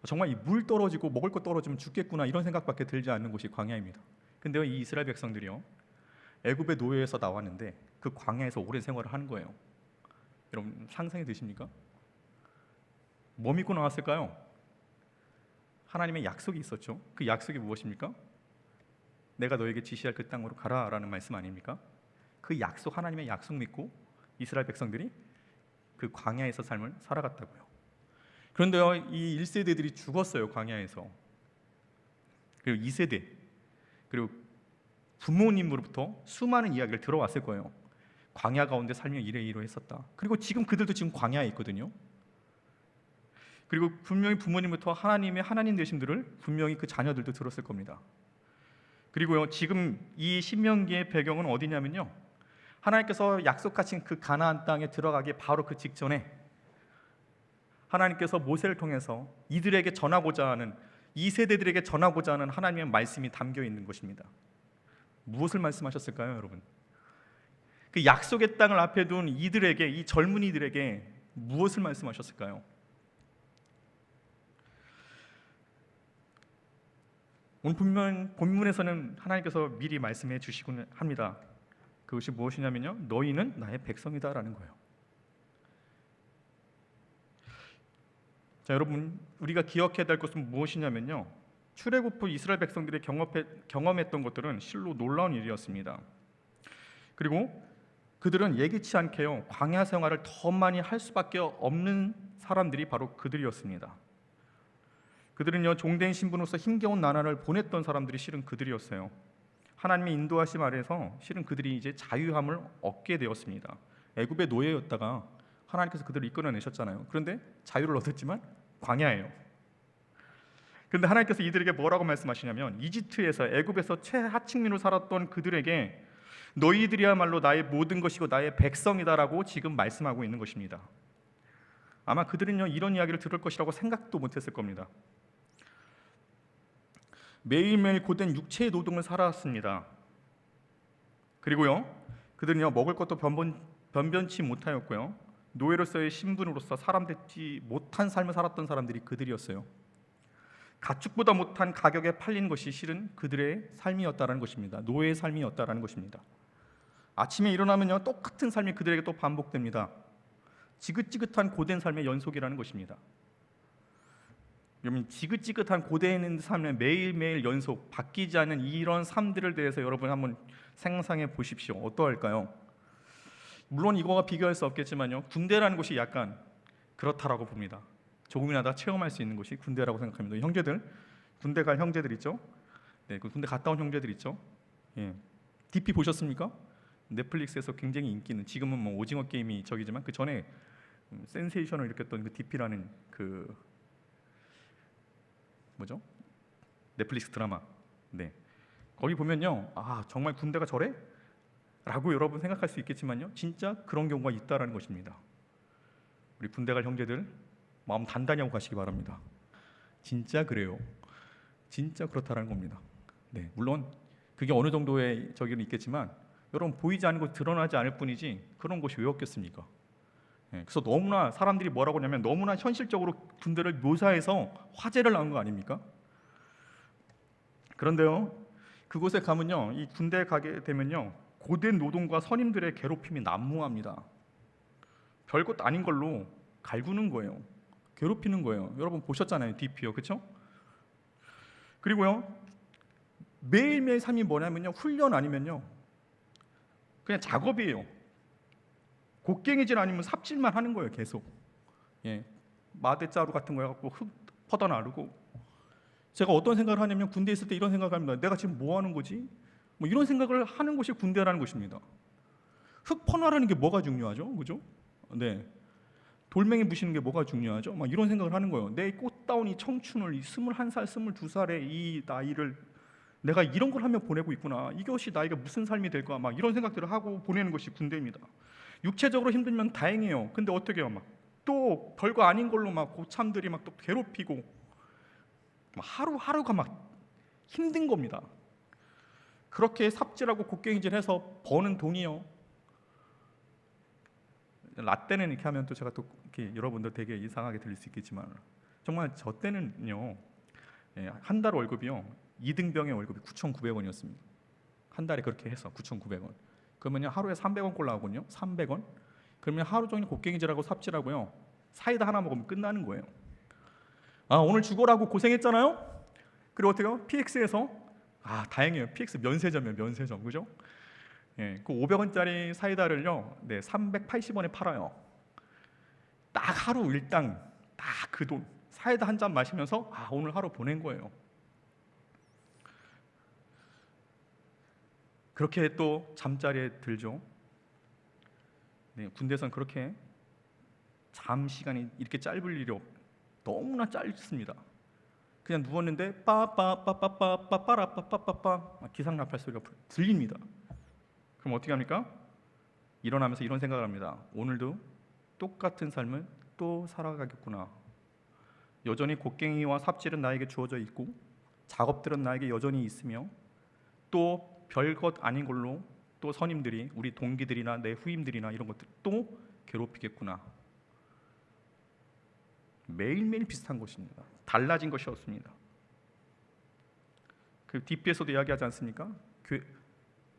정말 이 물 떨어지고 먹을 것 떨어지면 죽겠구나, 이런 생각밖에 들지 않는 곳이 광야입니다. 근데요, 이 이스라엘 백성들이요, 애굽의 노예에서 나왔는데 그 광야에서 오랜 생활을 하는 거예요. 여러분, 상상이 되십니까? 뭐 믿고 나왔을까요? 하나님의 약속이 있었죠. 그 약속이 무엇입니까? 내가 너에게 지시할 그 땅으로 가라라는 말씀 아닙니까? 그 약속, 하나님의 약속 믿고 이스라엘 백성들이 그 광야에서 삶을 살아갔다고요. 그런데요, 이 1세대들이 죽었어요, 광야에서. 그리고 2세대, 그리고 부모님으로부터 수많은 이야기를 들어왔을 거예요. 광야 가운데 살며 이러이러했었다. 그리고 지금 그들도 지금 광야에 있거든요. 그리고 분명히 부모님부터 하나님의 하나님 되심들을 분명히 그 자녀들도 들었을 겁니다. 그리고요, 지금 이 신명기의 배경은 어디냐면요, 하나님께서 약속하신 그 가나안 땅에 들어가기 바로 그 직전에 하나님께서 모세를 통해서 이들에게 전하고자 하는, 이 세대들에게 전하고자 하는 하나님의 말씀이 담겨 있는 것입니다. 무엇을 말씀하셨을까요, 여러분? 그 약속의 땅을 앞에 둔 이들에게, 이 젊은이들에게 무엇을 말씀하셨을까요? 오늘 본문에서는 하나님께서 미리 말씀해 주시곤 합니다. 그것이 무엇이냐면요, 너희는 나의 백성이다라는 거예요. 자, 여러분, 우리가 기억해야 될 것은 무엇이냐면요, 출애굽 후 이스라엘 백성들이 경험했던 것들은 실로 놀라운 일이었습니다. 그리고 그들은 예기치 않게요, 광야 생활을 더 많이 할 수밖에 없는 사람들이 바로 그들이었습니다. 그들은요, 종된 신분으로서 힘겨운 나날을 보냈던 사람들이 실은 그들이었어요. 하나님의 인도하심 아래서 실은 그들이 이제 자유함을 얻게 되었습니다. 애굽의 노예였다가 하나님께서 그들을 이끌어내셨잖아요. 그런데 자유를 얻었지만 광야예요. 그런데 하나님께서 이들에게 뭐라고 말씀하시냐면, 이집트에서, 애굽에서 최하층민으로 살았던 그들에게 너희들이야말로 나의 모든 것이고 나의 백성이다라고 지금 말씀하고 있는 것입니다. 아마 그들은요, 이런 이야기를 들을 것이라고 생각도 못했을 겁니다. 매일매일 고된 육체의 노동을 살았습니다. 그리고요, 그들은요, 먹을 것도 변변치 못하였고요, 노예로서의 신분으로서 사람답지 못한 삶을 살았던 사람들이 그들이었어요. 가축보다 못한 가격에 팔린 것이 실은 그들의 삶이었다라는 것입니다. 노예의 삶이었다라는 것입니다. 아침에 일어나면요, 똑같은 삶이 그들에게 또 반복됩니다. 지긋지긋한 고된 삶의 연속이라는 것입니다. 여러분, 지긋지긋한 고된 삶의 매일매일 연속, 바뀌지 않는 이런 삶들을 대해서 여러분 한번 상상해 보십시오. 어떠할까요? 물론 이거와 비교할 수 없겠지만요, 군대라는 곳이 약간 그렇다라고 봅니다. 조금이나 다 체험할 수 있는 곳이 군대라고 생각합니다. 형제들, 군대 갈 형제들 있죠? 네, 그 군대 갔다 온 형제들 있죠? 예. DP 보셨습니까? 넷플릭스에서 굉장히 인기 있는, 지금은 뭐 오징어 게임이 저기지만 그 전에 센세이션을 일으켰던 그 DP라는 그 뭐죠? 넷플릭스 드라마. 네. 거기 보면요, 아, 정말 군대가 저래? 라고 여러분 생각할 수 있겠지만요, 진짜 그런 경우가 있다라는 것입니다. 우리 군대 갈 형제들 마음 단단히 하고 가시기 바랍니다. 진짜 그래요. 진짜 그렇다라는 겁니다. 네, 물론 그게 어느 정도의 저기는 있겠지만 여러분, 보이지 않고 드러나지 않을 뿐이지 그런 곳이 왜 없겠습니까? 네, 그래서 너무나 사람들이 뭐라고 하냐면, 너무나 현실적으로 군대를 묘사해서 화제를 낳은 거 아닙니까? 그런데요, 그곳에 가면요, 이 군대에 가게 되면요, 고된 노동과 선임들의 괴롭힘이 난무합니다. 별것 아닌 걸로 갈구는 거예요. 괴롭히는 거예요. 여러분 보셨잖아요, DP요, 그렇죠? 그리고요, 매일매일 삶이 뭐냐면요, 훈련 아니면요 그냥 작업이에요. 곡괭이질 아니면 삽질만 하는 거예요, 계속. 예, 마대자루 같은 거 해갖고 흙 퍼다 나르고. 제가 어떤 생각을 하냐면, 군대에 있을 때 이런 생각을 합니다. 내가 지금 뭐 하는 거지? 뭐 이런 생각을 하는 것이 군대라는 것입니다. 흙 퍼나르는 게 뭐가 중요하죠, 그죠? 네, 돌멩이 부시는 게 뭐가 중요하죠? 막 이런 생각을 하는 거예요. 내 꽃다운 이 청춘을, 이 21살, 22살의 이 나이를 내가 이런 걸 하며 보내고 있구나. 이것이 나에게 무슨 삶이 될까? 막 이런 생각들을 하고 보내는 것이 군대입니다. 육체적으로 힘들면 다행이에요. 근데 어떻게 해요? 막 또 별거 아닌 걸로 막 고참들이 막 또 괴롭히고, 하루하루가 막 힘든 겁니다. 그렇게 삽질하고 곡괭이질해서 버는 돈이요, 라떼는 이렇게 하면 또 제가 또 이렇게 여러분들 되게 이상하게 들릴 수 있겠지만, 정말 저 때는요, 한 달 월급이요, 2등병의 월급이 9,900원이었습니다. 한 달에 그렇게 해서 9,900원. 그러면요, 하루에 300원 꼴 나오거든요. 300원. 그러면 하루 종일 곡괭이질하고 삽질하고요, 사이다 하나 먹으면 끝나는 거예요. 아, 오늘 죽어라고 고생했잖아요. 그리고 어때요? PX에서, 아, 다행이에요, PX 면세점이에요, 면세점, 그죠? 예, 그 500원짜리 사이다를요, 네, 380원에 팔아요. 딱 하루 일당 딱 그 돈, 사이다 한 잔 마시면서 아, 오늘 하루 보낸 거예요. 그렇게 또 잠자리에 들죠. 네, 군대에서는 그렇게 잠 시간이 이렇게 짧을 일이 너무나 짧습니다. 그냥 누웠는데 빠빠빠빠빠빠빠빠빠빠빠 기상나팔 소리가 들립니다. 그럼 어떻게 합니까? 일어나면서 이런 생각을 합니다. 오늘도 똑같은 삶을 또 살아가겠구나. 여전히 곡괭이와 삽질은 나에게 주어져 있고 작업들은 나에게 여전히 있으며 또 별것 아닌 걸로 또 선임들이 우리 동기들이나 내 후임들이나 이런 것들 또 괴롭히겠구나. 매일매일 비슷한 것입니다. 달라진 것이 없습니다. 그 뒷비에서도 이야기하지 않습니까?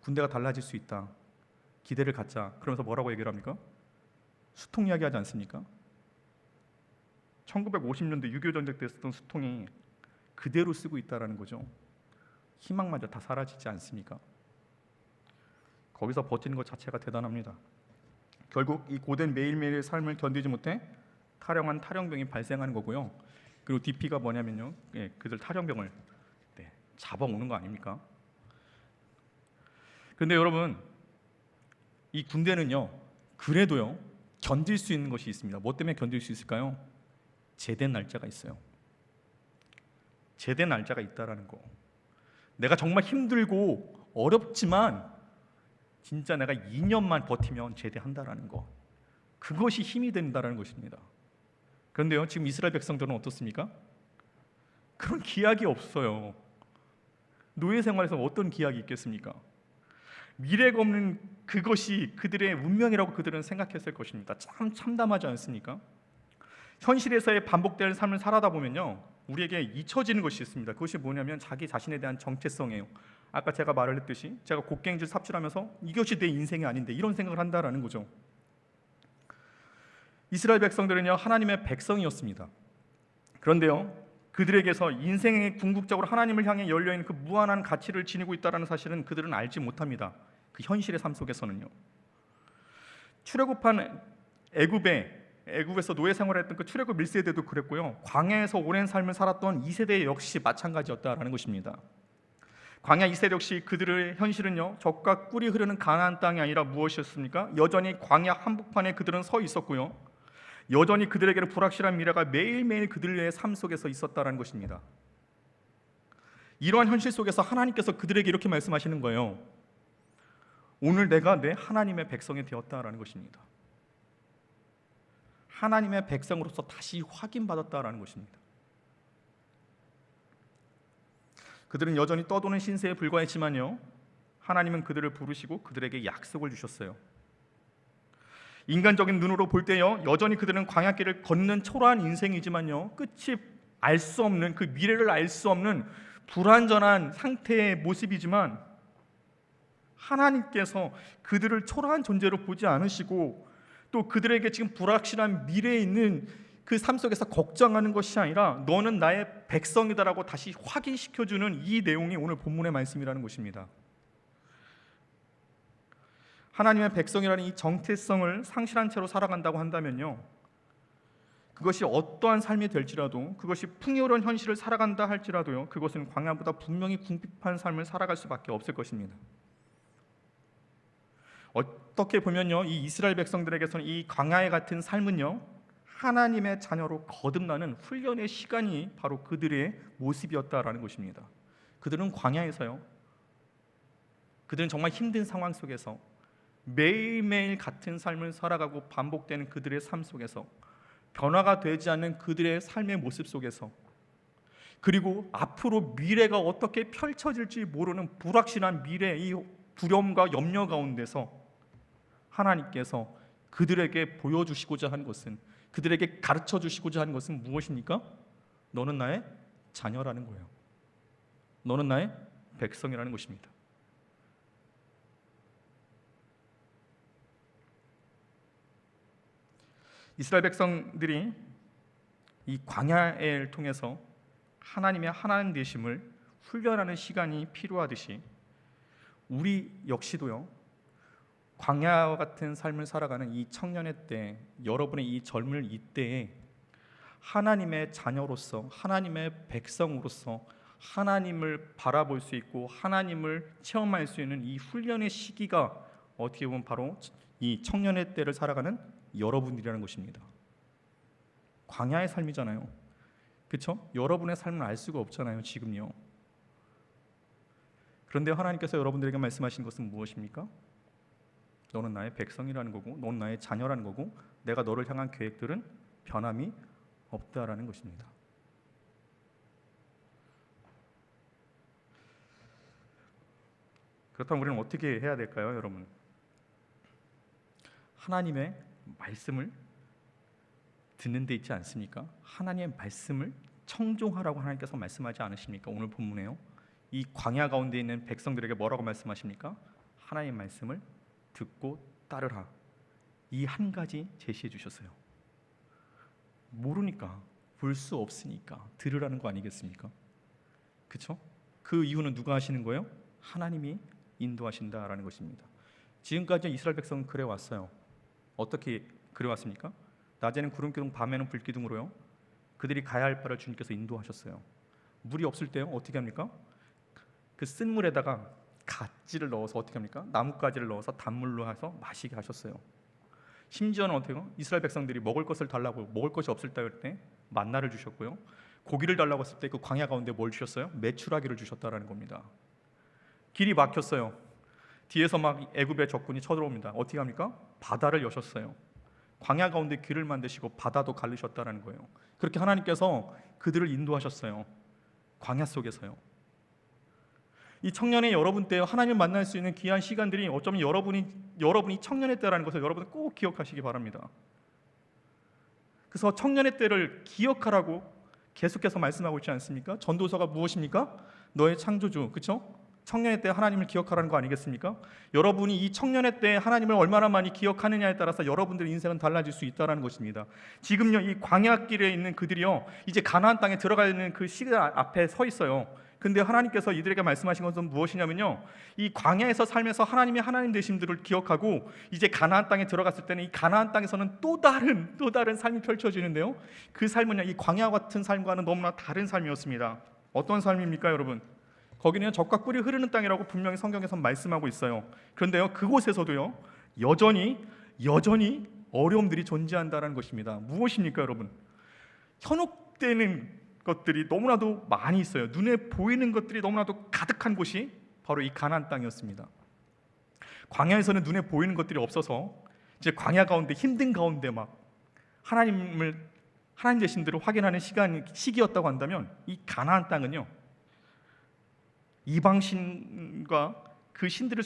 군대가 달라질 수 있다. 기대를 갖자. 그러면서 뭐라고 얘기를 합니까? 수통 이야기하지 않습니까? 1950년대 6.25 전쟁 때 쓰던 수통이 그대로 쓰고 있다는 거죠. 희망마저 다 사라지지 않습니까? 거기서 버티는 것 자체가 대단합니다. 결국 이 고된 매일매일의 삶을 견디지 못해 탈영한 탈영병이 발생하는 거고요. 그리고 DP가 뭐냐면요, 그들 탈영병을 잡아오는 거 아닙니까? 그런데 여러분, 이 군대는요, 그래도요 견딜 수 있는 것이 있습니다. 뭐 때문에 견딜 수 있을까요? 제대 날짜가 있어요. 제대 날짜가 있다라는 거. 내가 정말 힘들고 어렵지만 진짜 내가 2년만 버티면 제대한다라는 거. 그것이 힘이 된다라는 것입니다. 그런데요, 지금 이스라엘 백성들은 어떻습니까? 그런 기약이 없어요. 노예 생활에서 어떤 기약이 있겠습니까? 미래가 없는 그것이 그들의 운명이라고 그들은 생각했을 것입니다. 참 참담하지 않습니까? 현실에서의 반복되는 삶을 살아다 보면요, 우리에게 잊혀지는 것이 있습니다. 그것이 뭐냐면 자기 자신에 대한 정체성이에요. 아까 제가 말을 했듯이 제가 곡괭이질 삽질하면서 이것이 내 인생이 아닌데 이런 생각을 한다라는 거죠. 이스라엘 백성들은요, 하나님의 백성이었습니다. 그런데요, 그들에게서 인생의 궁극적으로 하나님을 향해 열려있는 그 무한한 가치를 지니고 있다는 사실은 그들은 알지 못합니다. 그 현실의 삶 속에서는요. 출애굽한 애굽에서 노예 생활했던 그 출애굽 1세대도 그랬고요, 광야에서 오랜 삶을 살았던 2세대 역시 마찬가지였다라는 것입니다. 광야 2세대 역시 그들의 현실은요, 적과 꿀이 흐르는 가나안 땅이 아니라 무엇이었습니까? 여전히 광야 한복판에 그들은 서 있었고요, 여전히 그들에게는 불확실한 미래가 매일매일 그들의 삶 속에서 있었다는 것입니다. 이러한 현실 속에서 하나님께서 그들에게 이렇게 말씀하시는 거예요. 오늘 내가 내 하나님의 백성이 되었다라는 것입니다. 하나님의 백성으로서 다시 확인받았다라는 것입니다. 그들은 여전히 떠도는 신세에 불과했지만요, 하나님은 그들을 부르시고 그들에게 약속을 주셨어요. 인간적인 눈으로 볼 때요, 여전히 그들은 광야길을 걷는 초라한 인생이지만요, 끝이 알 수 없는, 그 미래를 알 수 없는 불완전한 상태의 모습이지만 하나님께서 그들을 초라한 존재로 보지 않으시고 또 그들에게 지금 불확실한 미래에 있는 그 삶 속에서 걱정하는 것이 아니라 너는 나의 백성이다라고 다시 확인시켜주는 이 내용이 오늘 본문의 말씀이라는 것입니다. 하나님의 백성이라는 이 정체성을 상실한 채로 살아간다고 한다면요, 그것이 어떠한 삶이 될지라도, 그것이 풍요로운 현실을 살아간다 할지라도요, 그것은 광야보다 분명히 궁핍한 삶을 살아갈 수밖에 없을 것입니다. 어떻게 보면요, 이 이스라엘 백성들에게서는 이 광야에 같은 삶은요, 하나님의 자녀로 거듭나는 훈련의 시간이 바로 그들의 모습이었다라는 것입니다. 그들은 광야에서요, 그들은 정말 힘든 상황 속에서 매일매일 같은 삶을 살아가고 반복되는 그들의 삶 속에서 변화가 되지 않는 그들의 삶의 모습 속에서, 그리고 앞으로 미래가 어떻게 펼쳐질지 모르는 불확실한 미래의 이 두려움과 염려 가운데서 하나님께서 그들에게 보여주시고자 한 것은, 그들에게 가르쳐 주시고자 한 것은 무엇입니까? 너는 나의 자녀라는 거예요. 너는 나의 백성이라는 것입니다. 이스라엘 백성들이 이 광야를 통해서 하나님의 하나님 되심을 훈련하는 시간이 필요하듯이 우리 역시도요, 광야와 같은 삶을 살아가는 이 청년의 때, 여러분의 이 젊을 이때에 하나님의 자녀로서, 하나님의 백성으로서 하나님을 바라볼 수 있고 하나님을 체험할 수 있는 이 훈련의 시기가 어떻게 보면 바로 이 청년의 때를 살아가는 여러분들이라는 것입니다. 광야의 삶이잖아요. 그렇죠? 여러분의 삶을 알 수가 없잖아요, 지금요. 그런데 하나님께서 여러분들에게 말씀하신 것은 무엇입니까? 너는 나의 백성이라는 거고, 너는 나의 자녀라는 거고, 내가 너를 향한 계획들은 변함이 없다라는 것입니다. 그렇다면 우리는 어떻게 해야 될까요, 여러분? 하나님의 말씀을 듣는 데 있지 않습니까? 하나님의 말씀을 청종하라고 하나님께서 말씀하지 않으십니까? 오늘 본문에요. 이 광야 가운데 있는 백성들에게 뭐라고 말씀하십니까? 하나님의 말씀을 듣고 따르라. 이 한 가지 제시해 주셨어요. 모르니까, 볼 수 없으니까 들으라는 거 아니겠습니까? 그렇죠? 그 이유는 누가 하시는 거예요? 하나님이 인도하신다라는 것입니다. 지금까지 이스라엘 백성은 그래 왔어요. 어떻게 그래 왔습니까? 낮에는 구름 기둥, 밤에는 불 기둥으로요. 그들이 가야 할 바를 주님께서 인도하셨어요. 물이 없을 때요, 어떻게 합니까? 그 쓴 물에다가 가지를 넣어서 어떻게 합니까? 나뭇가지를 넣어서 단물로 해서 마시게 하셨어요. 심지어는 어때요? 이스라엘 백성들이 먹을 것을 달라고, 먹을 것이 없을 때 만나를 주셨고요. 고기를 달라고 했을 때 그 광야 가운데 뭘 주셨어요? 메추라기를 주셨다라는 겁니다. 길이 막혔어요. 뒤에서 막 애굽의 적군이 쳐들어옵니다. 어떻게 합니까? 바다를 여셨어요. 광야 가운데 길을 만드시고 바다도 갈르셨다라는 거예요. 그렇게 하나님께서 그들을 인도하셨어요. 광야 속에서요. 이 청년의 여러분 때 하나님을 만날 수 있는 귀한 시간들이 어쩌면 여러분이 청년의 때라는 것을 여러분은 꼭 기억하시기 바랍니다. 그래서 청년의 때를 기억하라고 계속해서 말씀하고 있지 않습니까? 전도서가 무엇입니까? 너의 창조주, 그렇죠? 청년의 때 하나님을 기억하라는 거 아니겠습니까? 여러분이 이 청년의 때 하나님을 얼마나 많이 기억하느냐에 따라서 여러분들의 인생은 달라질 수 있다는 것입니다. 지금요, 이 광야길에 있는 그들이요, 이제 가나안 땅에 들어가는 그 시간 앞에 서 있어요. 근데 하나님께서 이들에게 말씀하신 것은 무엇이냐면요, 이 광야에서 살면서 하나님이 하나님 되심들을 기억하고 이제 가나안 땅에 들어갔을 때는 이 가나안 땅에서는 또 다른 삶이 펼쳐지는데요, 그 삶은요, 이 광야 같은 삶과는 너무나 다른 삶이었습니다. 어떤 삶입니까, 여러분? 거기는 젖과 꿀이 흐르는 땅이라고 분명히 성경에서 말씀하고 있어요. 그런데요, 그곳에서도요, 여전히 어려움들이 존재한다는 것입니다. 무엇입니까, 여러분? 현혹되는 것들이 너무나도 많이 있어요. 눈에 보이는 것들이 너무나도 가득한 곳이 바로 이 가나안 땅이었습니다. 광야에서는 눈에 보이는 것들이 없어서 이제 광야 가운데, 힘든 가운데 막 하나님 되신들을 확인하는 시기였다고 한다면, 이 가나안 땅은요, 이방신과 그 신들을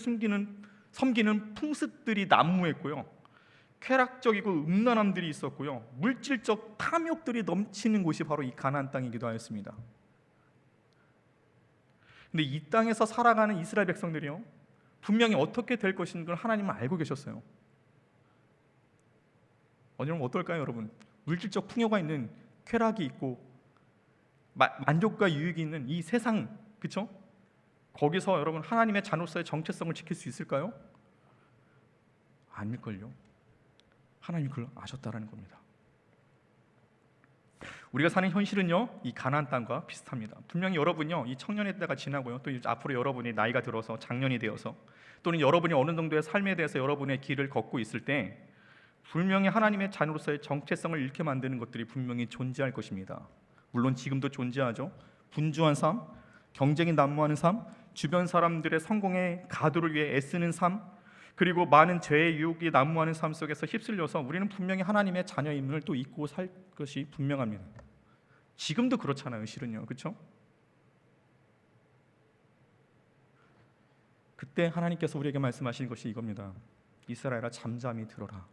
섬기는 풍습들이 난무했고요, 쾌락적이고 음란함들이 있었고요, 물질적 탐욕들이 넘치는 곳이 바로 이 가나안 땅이기도 하였습니다. 근데 이 땅에서 살아가는 이스라엘 백성들이요, 분명히 어떻게 될 것인 걸 하나님은 알고 계셨어요. 여러분 어떨까요, 여러분? 물질적 풍요가 있는, 쾌락이 있고 만족과 유익이 있는 이 세상, 그렇죠? 거기서 여러분 하나님의 자녀로서의 정체성을 지킬 수 있을까요? 아닐걸요. 하나님이 그걸 아셨다라는 겁니다. 우리가 사는 현실은요, 이 가나안 땅과 비슷합니다. 분명히 여러분요, 이 청년의 때가 지나고요, 또 앞으로 여러분이 나이가 들어서 장년이 되어서, 또는 여러분이 어느 정도의 삶에 대해서 여러분의 길을 걷고 있을 때 분명히 하나님의 자녀로서의 정체성을 잃게 만드는 것들이 분명히 존재할 것입니다. 물론 지금도 존재하죠. 분주한 삶, 경쟁이 난무하는 삶, 주변 사람들의 성공의 가도를 위해 애쓰는 삶, 그리고 많은 죄의 유혹이 난무하는 삶 속에서 휩쓸려서 우리는 분명히 하나님의 자녀임을 또 잊고 살 것이 분명합니다. 지금도 그렇잖아요, 실은요, 그렇죠? 그때 하나님께서 우리에게 말씀하신 것이 이겁니다. 이스라엘아, 잠잠히 들어라.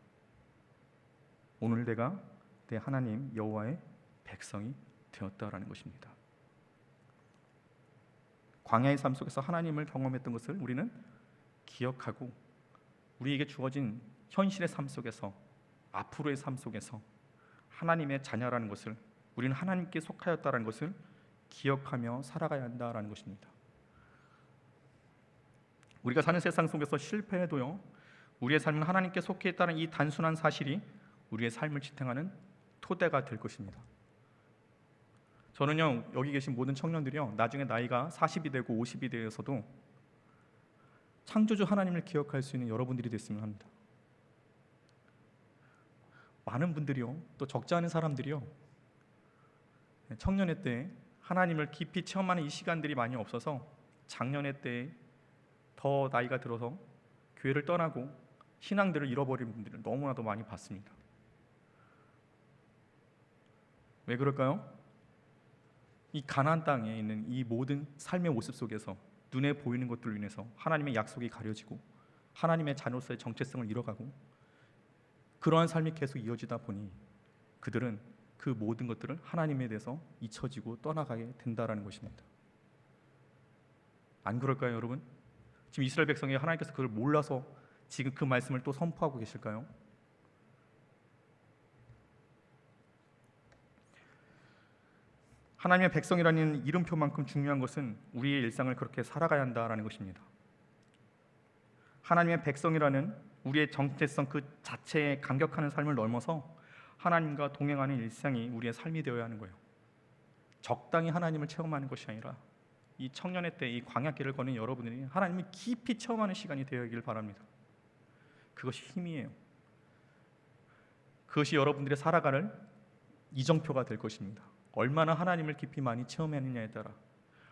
오늘 내가 내 하나님 여호와의 백성이 되었다라는 것입니다. 광야의 삶 속에서 하나님을 경험했던 것을 우리는 기억하고, 우리에게 주어진 현실의 삶 속에서, 앞으로의 삶 속에서 하나님의 자녀라는 것을, 우리는 하나님께 속하였다라는 것을 기억하며 살아가야 한다라는 것입니다. 우리가 사는 세상 속에서 실패해도요, 우리의 삶은 하나님께 속해 있다는 이 단순한 사실이 우리의 삶을 지탱하는 토대가 될 것입니다. 저는요, 여기 계신 모든 청년들이요, 나중에 나이가 40이 되고 50이 되어서도 창조주 하나님을 기억할 수 있는 여러분들이 됐으면 합니다. 많은 분들이요, 또 적지 않은 사람들이요, 청년의 때 하나님을 깊이 체험하는 이 시간들이 많이 없어서 작년의 때 더 나이가 들어서 교회를 떠나고 신앙들을 잃어버린 분들을 너무나도 많이 봤습니다. 왜 그럴까요? 이 가나안 땅에 있는 이 모든 삶의 모습 속에서 눈에 보이는 것들로 인해서 하나님의 약속이 가려지고 하나님의 자녀로서의 정체성을 잃어가고 그러한 삶이 계속 이어지다 보니 그들은 그 모든 것들을 하나님에 대해서 잊혀지고 떠나가게 된다라는 것입니다. 안 그럴까요, 여러분? 지금 이스라엘 백성이 하나님께서 그걸 몰라서 지금 그 말씀을 또 선포하고 계실까요? 하나님의 백성이라는 이름표만큼 중요한 것은 우리의 일상을 그렇게 살아가야 한다라는 것입니다. 하나님의 백성이라는 우리의 정체성 그 자체에 감격하는 삶을 넘어서 하나님과 동행하는 일상이 우리의 삶이 되어야 하는 거예요. 적당히 하나님을 체험하는 것이 아니라 이 청년의 때 이 광야길을 걷는 여러분들이 하나님을 깊이 체험하는 시간이 되어야길 바랍니다. 그것이 힘이에요. 그것이 여러분들의 살아가는 이정표가 될 것입니다. 얼마나 하나님을 깊이 많이 체험했느냐에 따라,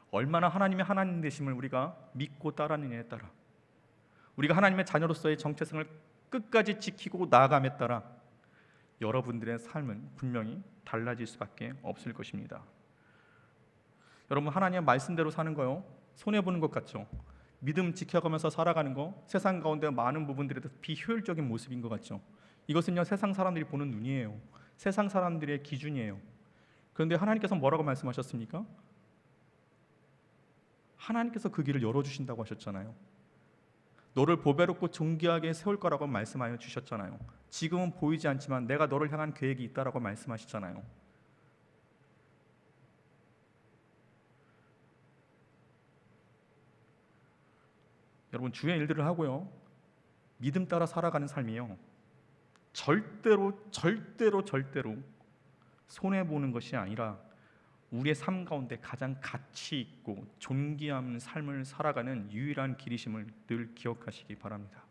얼마나 하나님의 하나님 되심을 우리가 믿고 따르느냐에 따라, 우리가 하나님의 자녀로서의 정체성을 끝까지 지키고 나아감에 따라 여러분들의 삶은 분명히 달라질 수밖에 없을 것입니다. 여러분, 하나님의 말씀대로 사는 거요, 손해보는 것 같죠? 믿음 지켜가면서 살아가는 거, 세상 가운데 많은 부분들에 대해서 비효율적인 모습인 것 같죠? 이것은요, 세상 사람들이 보는 눈이에요. 세상 사람들의 기준이에요. 그런데 하나님께서 뭐라고 말씀하셨습니까? 하나님께서 그 길을 열어주신다고 하셨잖아요. 너를 보배롭고 존귀하게 세울 거라고 말씀하여 주셨잖아요. 지금은 보이지 않지만 내가 너를 향한 계획이 있다라고 말씀하시잖아요. 여러분, 주의 일들을 하고요, 믿음 따라 살아가는 삶이요, 절대로 손해보는 것이 아니라 우리의 삶 가운데 가장 가치 있고 존귀한 삶을 살아가는 유일한 길이심을 늘 기억하시기 바랍니다.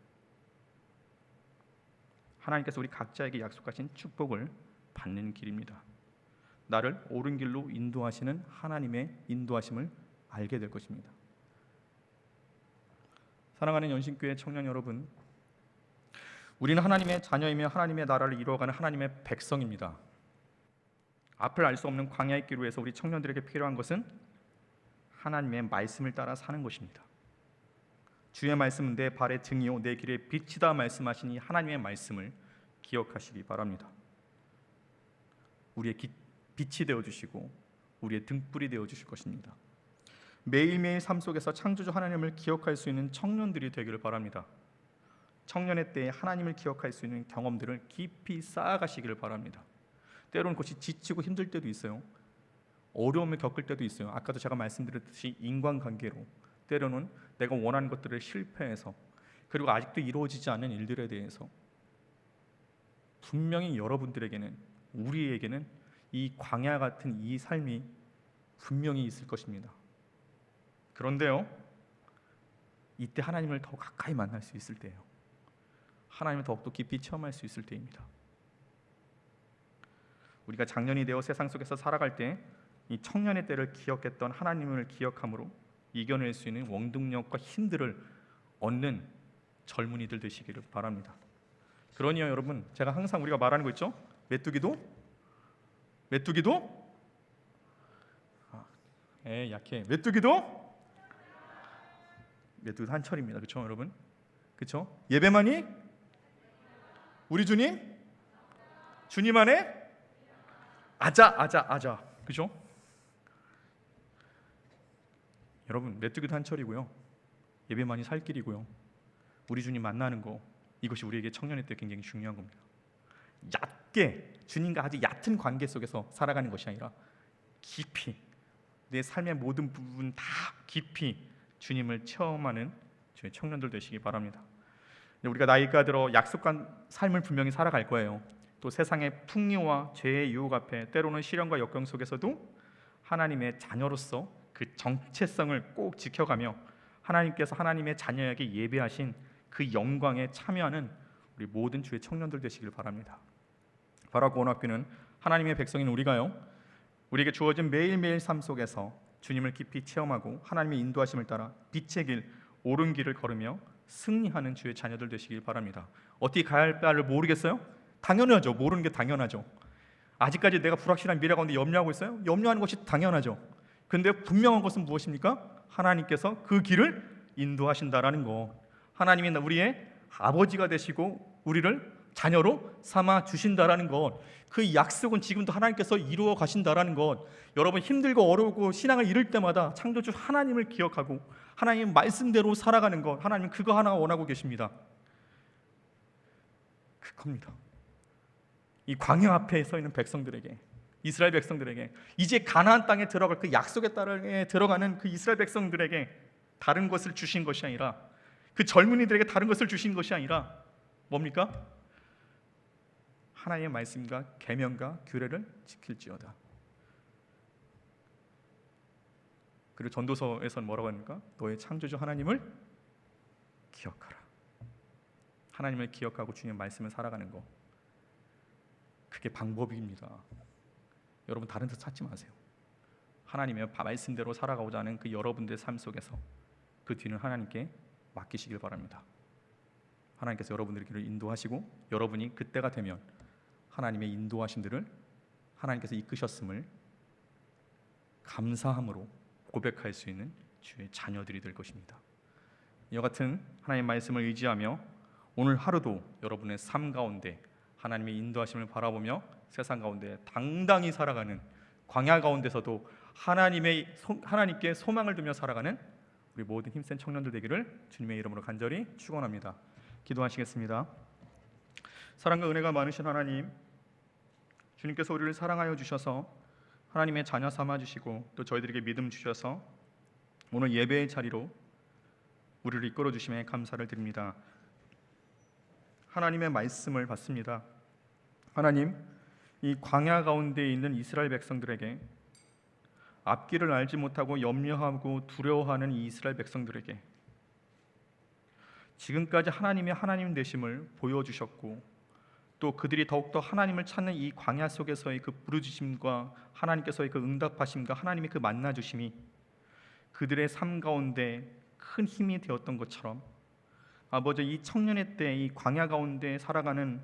하나님께서 우리 각자에게 약속하신 축복을 받는 길입니다. 나를 옳은 길로 인도하시는 하나님의 인도하심을 알게 될 것입니다. 사랑하는 연신교회 청년 여러분, 우리는 하나님의 자녀이며 하나님의 나라를 이루어가는 하나님의 백성입니다. 앞을 알 수 없는 광야의 길 위에서 우리 청년들에게 필요한 것은 하나님의 말씀을 따라 사는 것입니다. 주의 말씀은 내 발의 등이요 내 길의 빛이다 말씀하신 이 하나님의 말씀을 기억하시기 바랍니다. 우리의 빛이 되어주시고 우리의 등불이 되어주실 것입니다. 매일매일 삶 속에서 창조주 하나님을 기억할 수 있는 청년들이 되기를 바랍니다. 청년의 때에 하나님을 기억할 수 있는 경험들을 깊이 쌓아가시기를 바랍니다. 때로는 그것이 지치고 힘들 때도 있어요. 어려움을 겪을 때도 있어요. 아까도 제가 말씀드렸듯이 인간관계로 때로는 내가 원하는 것들을 실패해서, 그리고 아직도 이루어지지 않은 일들에 대해서 분명히 여러분들에게는, 우리에게는 이 광야 같은 이 삶이 분명히 있을 것입니다. 그런데요, 이때 하나님을 더 가까이 만날 수 있을 때예요. 하나님을 더욱더 깊이 체험할 수 있을 때입니다. 우리가 장년이 되어 세상 속에서 살아갈 때 이 청년의 때를 기억했던 하나님을 기억함으로 이겨낼 수 있는 원동력과 힘들을 얻는 젊은이들 되시기를 바랍니다. 그러니요 여러분, 제가 항상 우리가 말하는 거 있죠? 메뚜기도 약해. 메뚜기도 한철입니다. 그렇죠, 여러분? 그렇죠? 예배만이 우리 주님 안에 아자. 그죠? 여러분, 메뚜기도 한철이고요, 예배만이 살 길이고요, 우리 주님 만나는 거, 이것이 우리에게 청년의 때 굉장히 중요한 겁니다. 얕게 주님과 아주 얕은 관계 속에서 살아가는 것이 아니라 깊이 내 삶의 모든 부분 다 깊이 주님을 체험하는 저희 청년들 되시기 바랍니다. 우리가 나이가 들어 약속한 삶을 분명히 살아갈 거예요. 또 세상의 풍요와 죄의 유혹 앞에, 때로는 시련과 역경 속에서도 하나님의 자녀로서 그 정체성을 꼭 지켜가며 하나님께서 하나님의 자녀에게 예배하신 그 영광에 참여하는 우리 모든 주의 청년들 되시길 바랍니다. 바라고 원학교는 하나님의 백성인 우리가요, 우리에게 주어진 매일매일 삶 속에서 주님을 깊이 체험하고 하나님의 인도하심을 따라 빛의 길, 옳은 길을 걸으며 승리하는 주의 자녀들 되시길 바랍니다. 어떻게 가야 할 바를 모르겠어요? 당연하죠. 모르는 게 당연하죠. 아직까지 내가 불확실한 미래 가운데 염려하고 있어요? 염려하는 것이 당연하죠. 근데 분명한 것은 무엇입니까? 하나님께서 그 길을 인도하신다라는 것. 하나님이 우리의 아버지가 되시고 우리를 자녀로 삼아 주신다라는 것. 그 약속은 지금도 하나님께서 이루어 가신다라는 것. 여러분 힘들고 어려우고 신앙을 잃을 때마다 창조주 하나님을 기억하고 하나님 말씀대로 살아가는 것. 하나님 그거 하나 원하고 계십니다. 그겁니다. 이 광야 앞에 서 있는 백성들에게, 이스라엘 백성들에게, 이제 가나안 땅에 들어갈 그 약속의 땅에 들어가는 그 이스라엘 백성들에게 다른 것을 주신 것이 아니라, 그 젊은이들에게 다른 것을 주신 것이 아니라 뭡니까? 하나님의 말씀과 계명과 규례를 지킬지어다. 그리고 전도서에서는 뭐라고 합니까? 너의 창조주 하나님을 기억하라. 하나님을 기억하고 주님의 말씀을 살아가는 것, 그게 방법입니다. 여러분 다른 데 찾지 마세요. 하나님의 말씀대로 살아가고자 하는 그 여러분들의 삶 속에서 그 뒤는 하나님께 맡기시길 바랍니다. 하나님께서 여러분들의 길을 인도하시고 여러분이 그때가 되면 하나님의 인도하심들을 하나님께서 이끄셨음을 감사함으로 고백할 수 있는 주의 자녀들이 될 것입니다. 이와 같은 하나님의 말씀을 의지하며 오늘 하루도 여러분의 삶 가운데 하나님의 인도하심을 바라보며 세상 가운데 당당히 살아가는, 광야 가운데서도 하나님께 소망을 두며 살아가는 우리 모든 힘센 청년들 되기를 주님의 이름으로 간절히 축원합니다. 기도하시겠습니다. 사랑과 은혜가 많으신 하나님, 주님께서 우리를 사랑하여 주셔서 하나님의 자녀 삼아 주시고 또 저희들에게 믿음 주셔서 오늘 예배의 자리로 우리를 이끌어 주심에 감사를 드립니다. 하나님의 말씀을 받습니다. 하나님, 이 광야 가운데 있는 이스라엘 백성들에게, 앞길을 알지 못하고 염려하고 두려워하는 이 이스라엘 백성들에게 지금까지 하나님의 하나님 되심을 보여주셨고 또 그들이 더욱더 하나님을 찾는 이 광야 속에서의 그 부르짖음과 하나님께서의 그 응답하심과 하나님의 그 만나주심이 그들의 삶 가운데 큰 힘이 되었던 것처럼 아버지, 이 청년의 때 이 광야 가운데 살아가는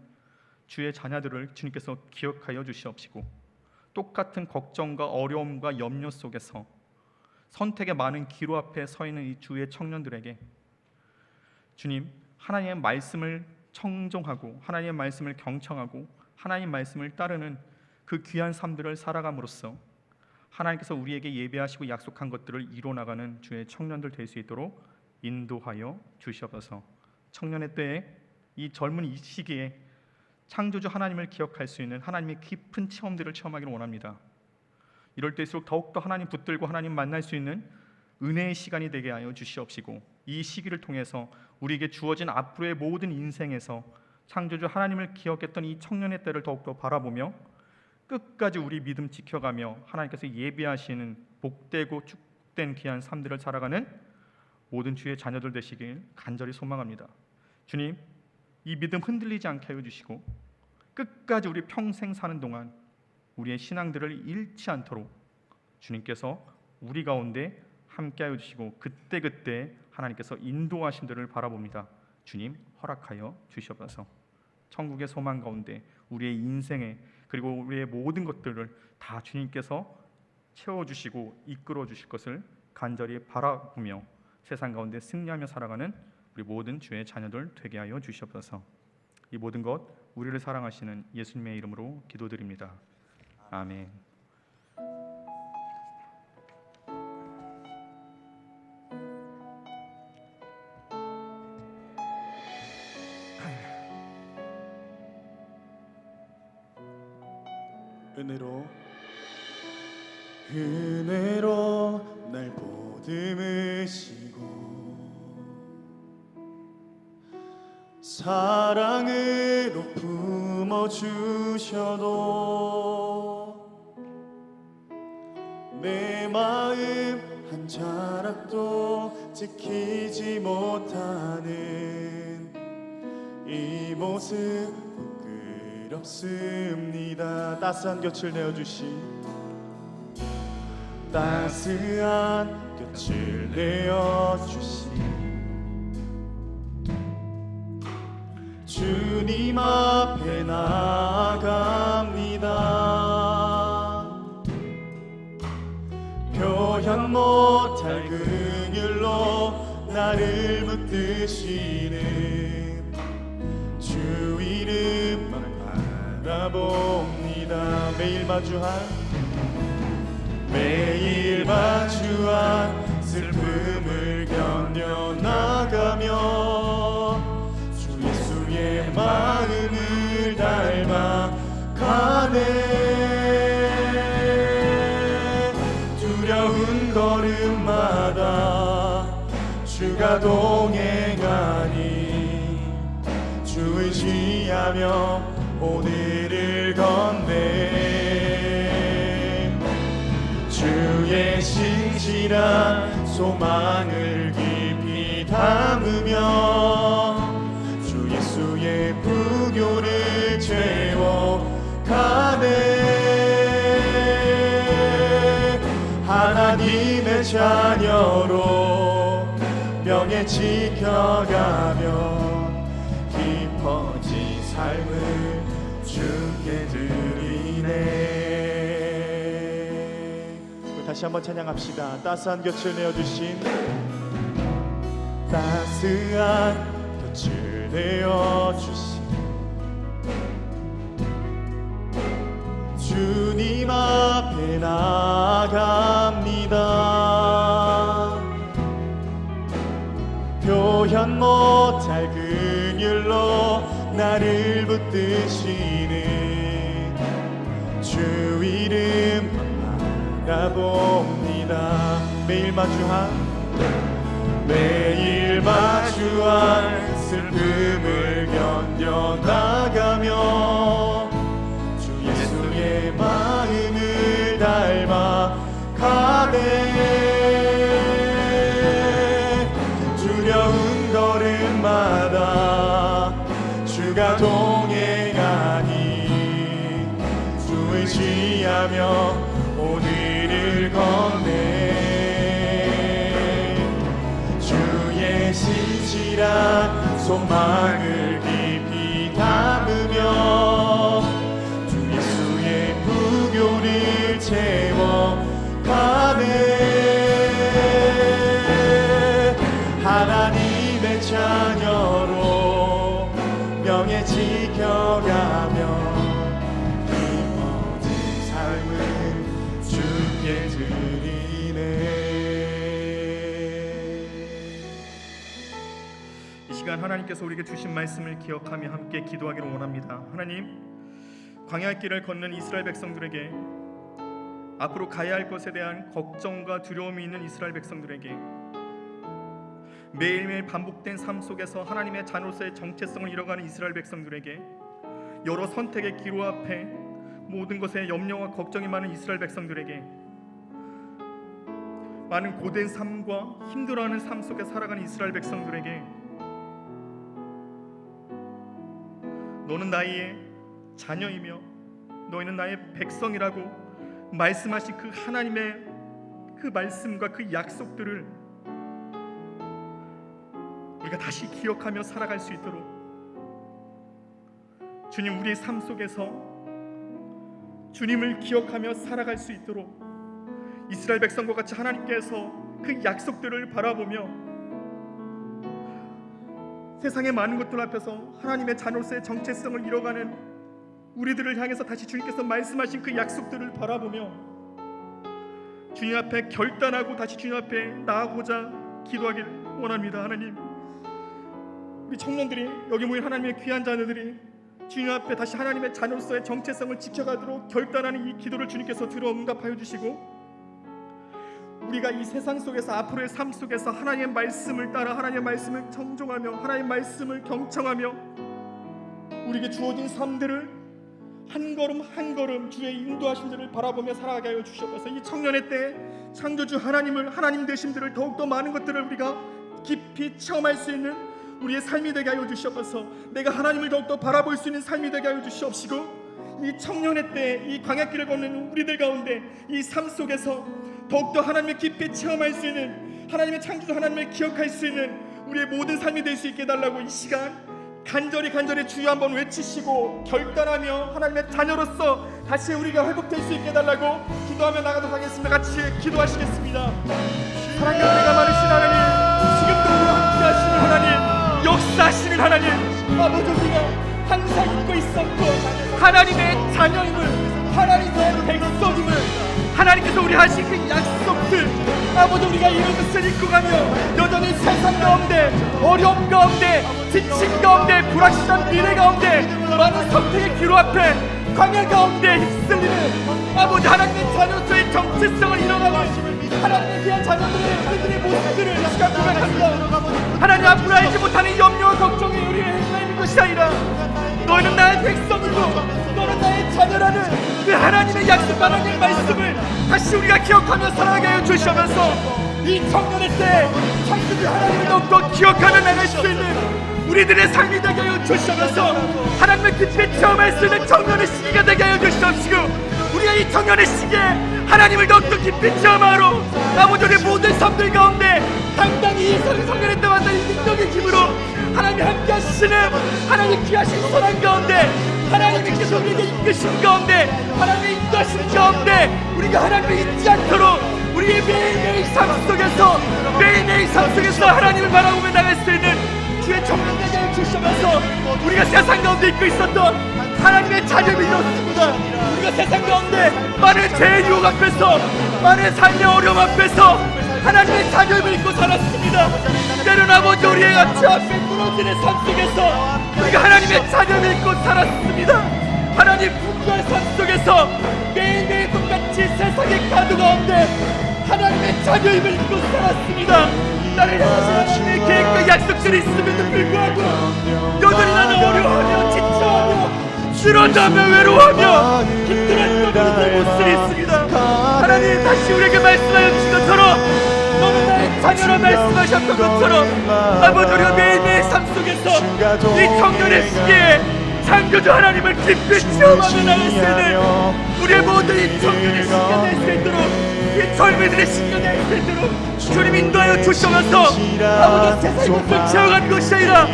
주의 자녀들을 주님께서 기억하여 주시옵시고 똑같은 걱정과 어려움과 염려 속에서 선택의 많은 기로 앞에 서 있는 이 주의 청년들에게 주님, 하나님의 말씀을 청종하고 하나님의 말씀을 경청하고 하나님의 말씀을 따르는 그 귀한 삶들을 살아감으로써 하나님께서 우리에게 예배하시고 약속한 것들을 이뤄나가는 주의 청년들 될 수 있도록 인도하여 주시옵소서. 청년의 때에 이 젊은 이 시기에 창조주 하나님을 기억할 수 있는 하나님의 깊은 체험들을 체험하기를 원합니다. 이럴 때일수록 더욱더 하나님 붙들고 하나님 만날 수 있는 은혜의 시간이 되게 하여 주시옵시고 이 시기를 통해서 우리에게 주어진 앞으로의 모든 인생에서 창조주 하나님을 기억했던 이 청년의 때를 더욱더 바라보며 끝까지 우리 믿음 지켜가며 하나님께서 예비하시는 복되고 축복된 귀한 삶들을 살아가는 모든 주의 자녀들 되시길 간절히 소망합니다. 주님, 이 믿음 흔들리지 않게 하여 주시고 끝까지 우리 평생 사는 동안 우리의 신앙들을 잃지 않도록 주님께서 우리 가운데 함께 하여 주시고 그때그때 하나님께서 인도하신 들을 바라봅니다. 주님, 허락하여 주시옵소서. 천국의 소망 가운데 우리의 인생에 그리고 우리의 모든 것들을 다 주님께서 채워주시고 이끌어 주실 것을 간절히 바라보며 세상 가운데 승리하며 살아가는 우리 모든 주의 자녀들 되게 하여 주시옵소서. 이 모든 것 우리를 사랑하시는 예수님의 이름으로 기도드립니다. 아멘. 은혜로 날 보듬으시고 사랑으로 품어주셔도 내 마음 한 자락도 지키지 못하는 이 모습 부끄럽습니다. 따스한 곁을 내어주신 따스한 곁을 내어주신 주님 앞에 나아갑니다. 표현 못할 긍휼로 나를 붙드시는 주 이름만 바라봅니다. 매일 마주한 슬픔을 견뎌나가며 주 예수의 마음을 닮아가네. 두려운 걸음마다 주가 동행하니 주 의지하며 오늘을 건네. 주의 신실한 소망을 깊이 담으며 주 예수의 부교를 채워가네. 하나님의 자녀로 명예 지켜가며 깊어진 삶을 주께 드리네. 다시 한번 찬양합시다. 따스한 곁을 내어주신 주님 앞에 나아갑니다. 표현 못할 긍휼로 나를 붙드시는 주 이름 바라봅니다. 매일 마주한 슬픔을 견뎌나가며 주 예수의 마음을 닮아가네. 두려운 걸음마다 주가 동행하니 주 의지하며 오늘을 건네. 주의 신실한 소망을 깊이 담으며 주 예수의 부교를 채워가네. 하나님의 자녀로 명예 지켜가며 주께 드리네. 이 시간 하나님께서 우리에게 주신 말씀을 기억하며 함께 기도하기를 원합니다. 하나님, 광야 길을 걷는 이스라엘 백성들에게, 앞으로 가야 할 것에 대한 걱정과 두려움이 있는 이스라엘 백성들에게, 매일매일 반복된 삶 속에서 하나님의 자녀로서의 정체성을 잃어가는 이스라엘 백성들에게, 여러 선택의 기로 앞에 모든 것에 염려와 걱정이 많은 이스라엘 백성들에게, 많은 고된 삶과 힘들어하는 삶 속에 살아가는 이스라엘 백성들에게, 너는 나의 자녀이며 너희는 나의 백성이라고 말씀하신 그 하나님의 그 말씀과 그 약속들을 우리가 다시 기억하며 살아갈 수 있도록, 주님, 우리의 삶 속에서 주님을 기억하며 살아갈 수 있도록 이스라엘 백성과 같이 하나님께서 그 약속들을 바라보며 세상의 많은 것들 앞에서 하나님의 자녀로서의 정체성을 잃어가는 우리들을 향해서 다시 주님께서 말씀하신 그 약속들을 바라보며 주님 앞에 결단하고 다시 주님 앞에 나아가고자 기도하길 원합니다. 하나님, 우리 청년들이, 여기 모인 하나님의 귀한 자녀들이 주님 앞에 다시 하나님의 자녀로서의 정체성을 지켜가도록 결단하는 이 기도를 주님께서 들어 응답하여 주시고, 우리가 이 세상 속에서 앞으로의 삶 속에서 하나님의 말씀을 따라 하나님의 말씀을 청종하며 하나님의 말씀을 경청하며 우리에게 주어진 삶들을 한 걸음 한 걸음 주의 인도하심들을 바라보며 살아가게 하여 주시옵소서. 이 청년의 때 창조주 하나님을, 하나님 되심들을 더욱더 많은 것들을 우리가 깊이 체험할 수 있는 우리의 삶이 되게 하여 주시옵소서. 내가 하나님을 더욱더 바라볼 수 있는 삶이 되게 하여 주시옵시고, 이 청년의 때 이 광야길을 걷는 우리들 가운데 이 삶 속에서 더욱더 하나님의 깊이 체험할 수 있는, 하나님의 창조주 하나님을 기억할 수 있는 우리의 모든 삶이 될 수 있게 해달라고 이 시간 간절히 주여 한번 외치시고 결단하며 하나님의 자녀로서 다시 우리가 회복될 수 있게 해달라고 기도하며 나가도록 하겠습니다. 같이 기도하시겠습니다. 사랑과 은혜가 많으신 하나님, 지금도 우리와 함께 하시는 하나님, 역사하시는 하나님, 아버지 우리가 항상 잊고 있었고 하나님의 자녀임을, 하나님의 백성임을, 하나님께서 우리 하신 그 약속들 아버지 우리가 이런 것을 잊고 가며 여전히 세상 가운데, 어려움 가운데, 지침 가운데, 불확실한 미래 가운데, 많은 선택의 기로 앞에 광야 가운데 휩쓸리는 아버지 하나님의 자녀로서의 정체성을 잃어가는 하나님의 귀한 자녀들의 그들의 모습들을 시간 고백합니다. 하나님 앞으로 알지 못하는 염려와 걱정이 우리의 행하는 것이 아니라 너희는 나의 백성이고 너는 나의 자녀라는 그 하나님의 약속, 하나님의 말씀을 다시 우리가 기억하며 살아가게 하여 주시면서 이 청년의 때 창조주 하나님을 더욱더 기억하며 나갈 수 있는 우리들의 삶이 되게 하여 주시면서 하나님의 깊이 체험할 수 있는 청년의 시기가 되게 하여 주시옵시고 우리가 이 청년의 시기에 하나님을 더욱더 깊이 체험하러 아버지 우리의 모든 삶들 가운데 당당히 이 성령의 때마다 이 능력의 힘으로 하나님이 함께 하시는 하나님의 귀하신 선한 가운데 하나님께서 우리에게 이끄신 가운데 하나님의 인도하신 가운데 우리가 하나님을 잊지 않도록 우리의 매일매일 삶 속에서 매일매일 삶 속에서 하나님을 바라보며 나갈 수 있는 주의 청년되게 해주시면서 우리가 세상 가운데 있고 있었던 하나님의 자녀를 이뤘습니다. 우리가 세상 가운데 많은 죄의 유혹 앞에서 많은 삶의 어려움 앞에서 하나님의 자녀를 잊고 살았습니다. 때로는 아버지 우리의 주 앞에 무너지는 삶 속에서 우리가 하나님의 자녀를 잊고 살았습니다. 하나님 분노의 삶 속에서 매일매일 똑같이 세상의 가도 가운데 하나님의 자녀임을 잊고 살았습니다. 나를 향하신 하나님의 계획과 약속들이 있음에도 불구하고 여전히 나는 어려워하며 지쳐하며 쓰러져하며 외로워하며 힘들었던 우리들의 모습이 있습니다. 하나님 다시 우리에게 말씀하여 주신 것처럼 너는 나의 자녀라 말씀하셨던 것처럼 아버지 우리가 매일매일 삶 속에서 이 청년의 시기에 창조주 하나님을 깊이 체험하며 나갈 수 있는 우리의 모든 이 청년의 시기가 될 수 있도록 이 젊은이들의 시기가 될 수 있도록 주님 인도하여 주시면서 아버지 세상의 것을 채워가는 것이 아니라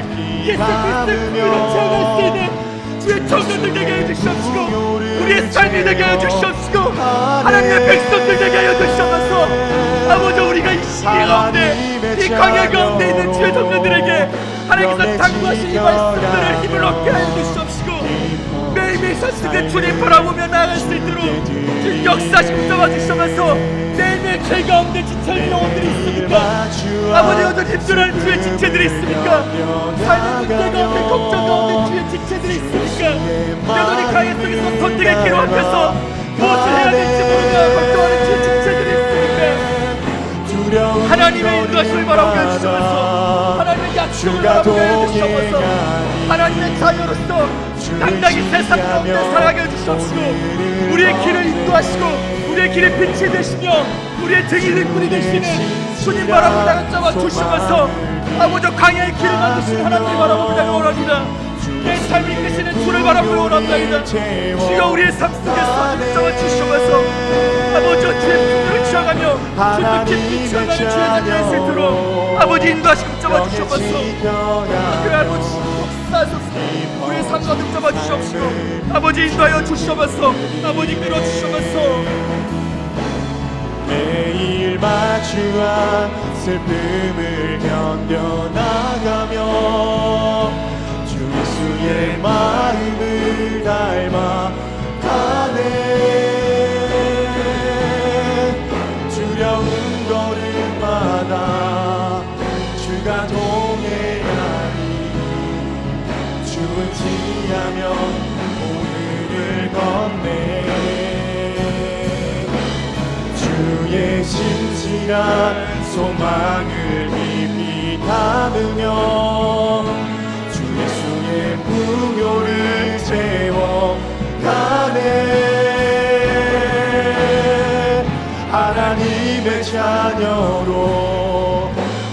예수 그리스도의 꿈으로 채워갈 수 있는 주의 청년들 되게 해주시옵시고 우리의 삶이 되게 해주시옵시고 하나님의 백성들 되게 해주시옵소서. 아버지 우리가 이 시기 가운데 이 광야 가운데 있는 주의 청년들에게 하나님께서 당부하신 이 말씀들을 힘을 얻게 하여 주시옵시고 매일매일 선수가 주님 바라보며 나아갈 수 있도록 주님 역사하시고 잡아주시면서 매일매일 죄 가운데 지쳐있는 영혼들이 있습니까? 아버지 여전히 힘들어하는 주의 지체들이 있습니까? 삶의 문제 가운데 걱정 가운데 주의 지체들이 있습니까? 여전히 강의 속에서 선택의 기로 앞에서 무엇을 해야 될지 모르며 걱정하는 주의 지체들이 있습니까? 하나님의 인도하심을 바라보며 주시면서 하나님의 약속을 바라보며 주시면서 하나님의 자녀로서 당당히 세상 가운데 살아가게 해주시옵시고 우리의 길을 인도하시고 우리의 길의 빛이 되시며 우리의 등이 꾼이 되시는 주님 바라보며 나가 잡아 주시면서 아버지 광야의 길을 만드신 하나님을 바라보며 나가 원합니다. 내 삶을 이끄시는 주를 바라보며 원합니다. 주가 우리의 삶 속에서 잡아 주시면서 아버지 주의 품으로 취하가며 주님 깊이 취하가는 주의 자녀의 수 있도록 아버지 인도하시고 잡아 주시면서 그 아버지 역사하소서. 우리의 삶 가득 잡아 주시옵시고 아버지 인도하여 주시옵소서. 아버지 끌어주시옵소서. 매일 마주한 슬픔을 견뎌나가며 주 예수의 마음을 닮아가네. 두려운 걸음마다 주가 동행하니 주은 지하며 오늘을 걷네. 주의 진실한 소망을 깊이 담으며 주 예수의 풍요를 채워가네. 하나님의 자녀로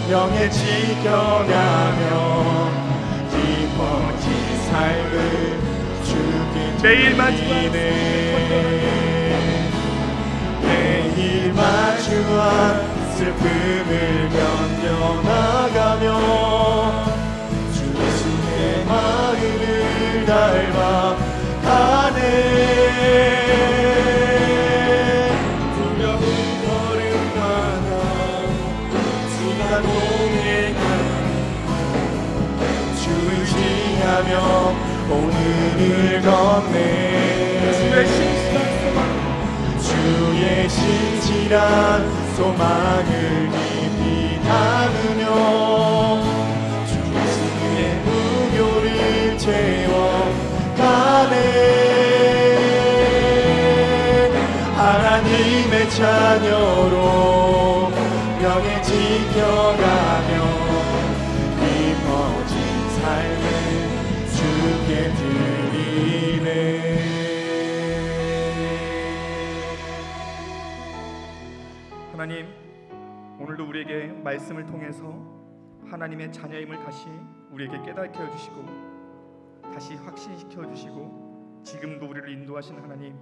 명예 지켜가며 깊어진 삶을 주께 매일 마주한 매일 마주 소중한 슬픔을 견뎌나가며 주 예수의 마음을 닮아가네. 두려운 걸음마다 주가 동행하니 주를 지하며 오늘을 걷네. 주의 신실한 소망을 깊이 담으며 주 예수의 무교를 채워가네. 하나님의 자녀로 명예 지켜가며 깊어진 삶을 주께 드리네. 하나님, 오늘도 우리에게 말씀을 통해서 하나님의 자녀임을 다시 우리에게 깨닫게 해주시고 다시 확신시켜 주시고 지금도 우리를 인도하신 하나님,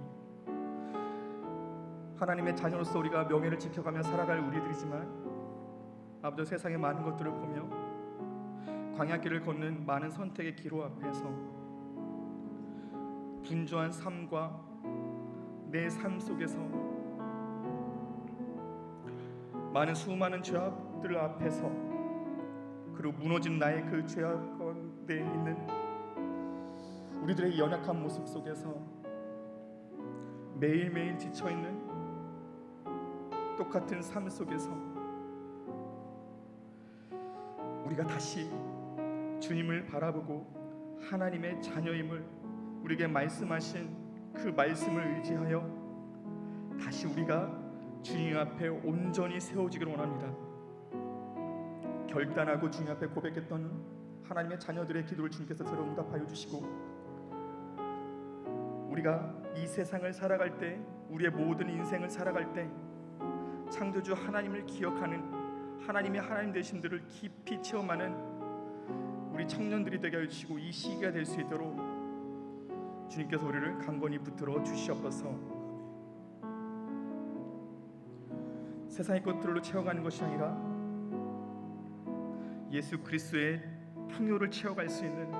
하나님의 자녀로서 우리가 명예를 지켜가며 살아갈 우리들이지만 아버지 세상의 많은 것들을 보며 광야길을 걷는 많은 선택의 기로 앞에서 분주한 삶과 내 삶 속에서 많은 수많은 죄악들 앞에서 그리고 무너진 나의 그 죄악 가운데 있는 우리들의 연약한 모습 속에서 매일매일 지쳐있는 똑같은 삶 속에서 우리가 다시 주님을 바라보고 하나님의 자녀임을 우리에게 말씀하신 그 말씀을 의지하여 다시 우리가 주님 앞에 온전히 세워지기를 원합니다. 결단하고 주님 앞에 고백했던 하나님의 자녀들의 기도를 주님께서 들어 응답하여 주시고 우리가 이 세상을 살아갈 때, 우리의 모든 인생을 살아갈 때 창조주 하나님을 기억하는 하나님의 하나님 되신들을 깊이 체험하는 우리 청년들이 되게 하여 주시고 이 시기가 될 수 있도록 주님께서 우리를 강건히 붙들어 주시옵소서. 세상의 것들로 채워가는 것이 아니라 예수 그리스도의 풍요를 채워갈 수 있는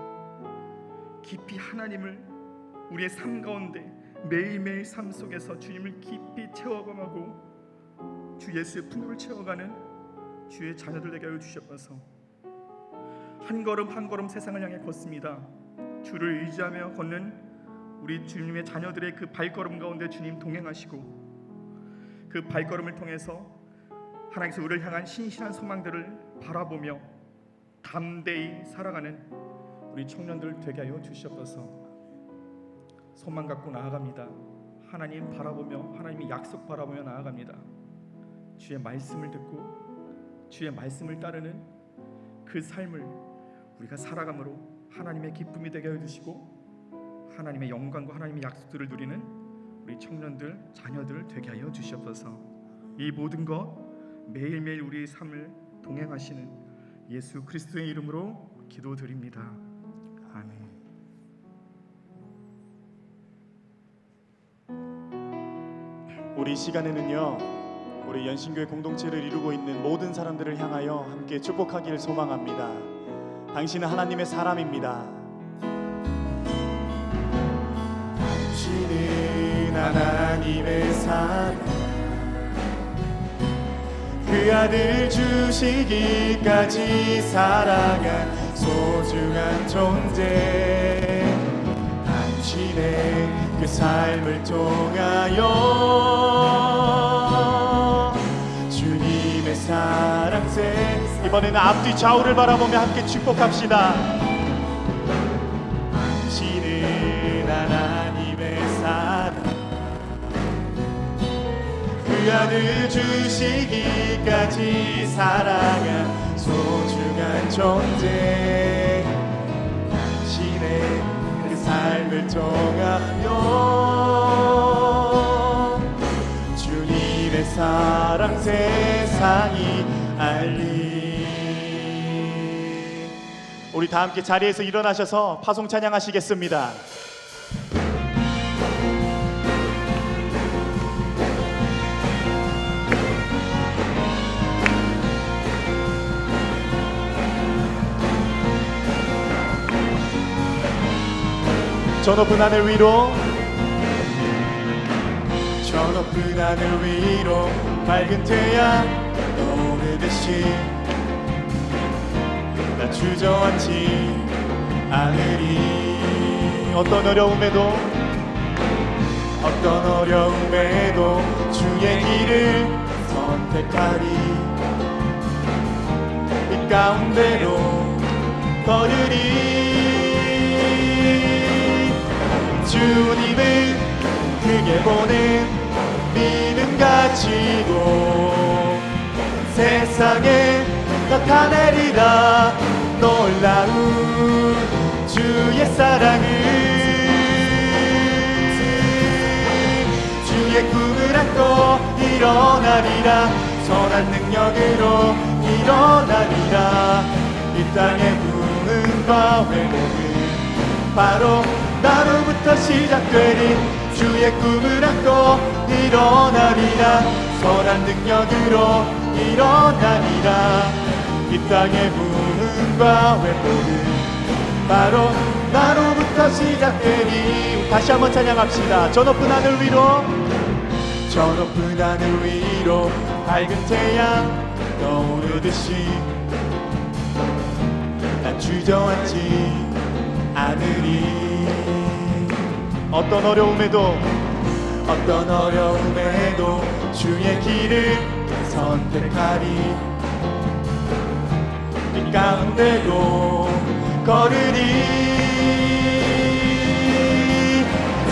깊이 하나님을 우리의 삶 가운데 매일매일 삶 속에서 주님을 깊이 채워가고 주 예수의 풍요를 채워가는 주의 자녀들 되게 하여 주시옵소서. 한 걸음 한 걸음 세상을 향해 걷습니다. 주를 의지하며 걷는 우리 주님의 자녀들의 그 발걸음 가운데 주님 동행하시고 그 발걸음을 통해서 하나님께서 우리를 향한 신실한 소망들을 바라보며 담대히 살아가는 우리 청년들 되게 하여 주시옵소서. 소망 갖고 나아갑니다. 하나님 바라보며 하나님의 약속 바라보며 나아갑니다. 주의 말씀을 듣고 주의 말씀을 따르는 그 삶을 우리가 살아감으로 하나님의 기쁨이 되게 해주시고 하나님의 영광과 하나님의 약속들을 누리는 우리 청년들, 자녀들 되게 하여 주시옵소서. 이 모든 것 매일매일 우리의 삶을 동행하시는 예수 그리스도의 이름으로 기도드립니다. 아멘. 우리 시간에는요, 우리 연신교회 공동체를 이루고 있는 모든 사람들을 향하여 함께 축복하기를 소망합니다. 당신은 하나님의 사람입니다. 당신은 하나님의 사람, 그 아들 주시기까지 사랑한 소중한 존재. 당신의 그 삶을 통하여 주님의 사랑세. 이번에는 앞뒤 좌우를 바라보며 함께 축복합시다. 당신은 하나님의 사랑, 그 아들 주시기까지 사랑한 소중한 존재. 당신의 그 삶을 통하여 주님의 사랑 세상이 알리. 우리 다 함께 자리에서 일어나셔서 파송 찬양하시겠습니다. 저 높은 하늘 위로 저 높은 하늘 위로 밝은 태양 떠오르듯이 나 주저앉지 않으리. 어떤 어려움에도 주의 길을 선택하리. 이 가운데로 걸으리. 주님을 크게 보는 믿음 가지고 세상에 나타내리라. 놀라운 주의 사랑을 주의 꿈을 안고 일어나리라. 선한 능력으로 일어나리라. 이 땅의 부흥과 회복은 바로 나로부터 시작되리. 주의 꿈을 안고 일어나리라. 선한 능력으로 일어나리라. 이 땅의 부흥과 회복은 바로 나로부터 시작되리. 다시 한번 찬양합시다. 저 높은 하늘 위로 저 높은 하늘 위로 밝은 태양 떠오르듯이 난 주저앉지 않으리. 어떤 어려움에도 주의 길을 선택하리. 이 가운데로 걸으리.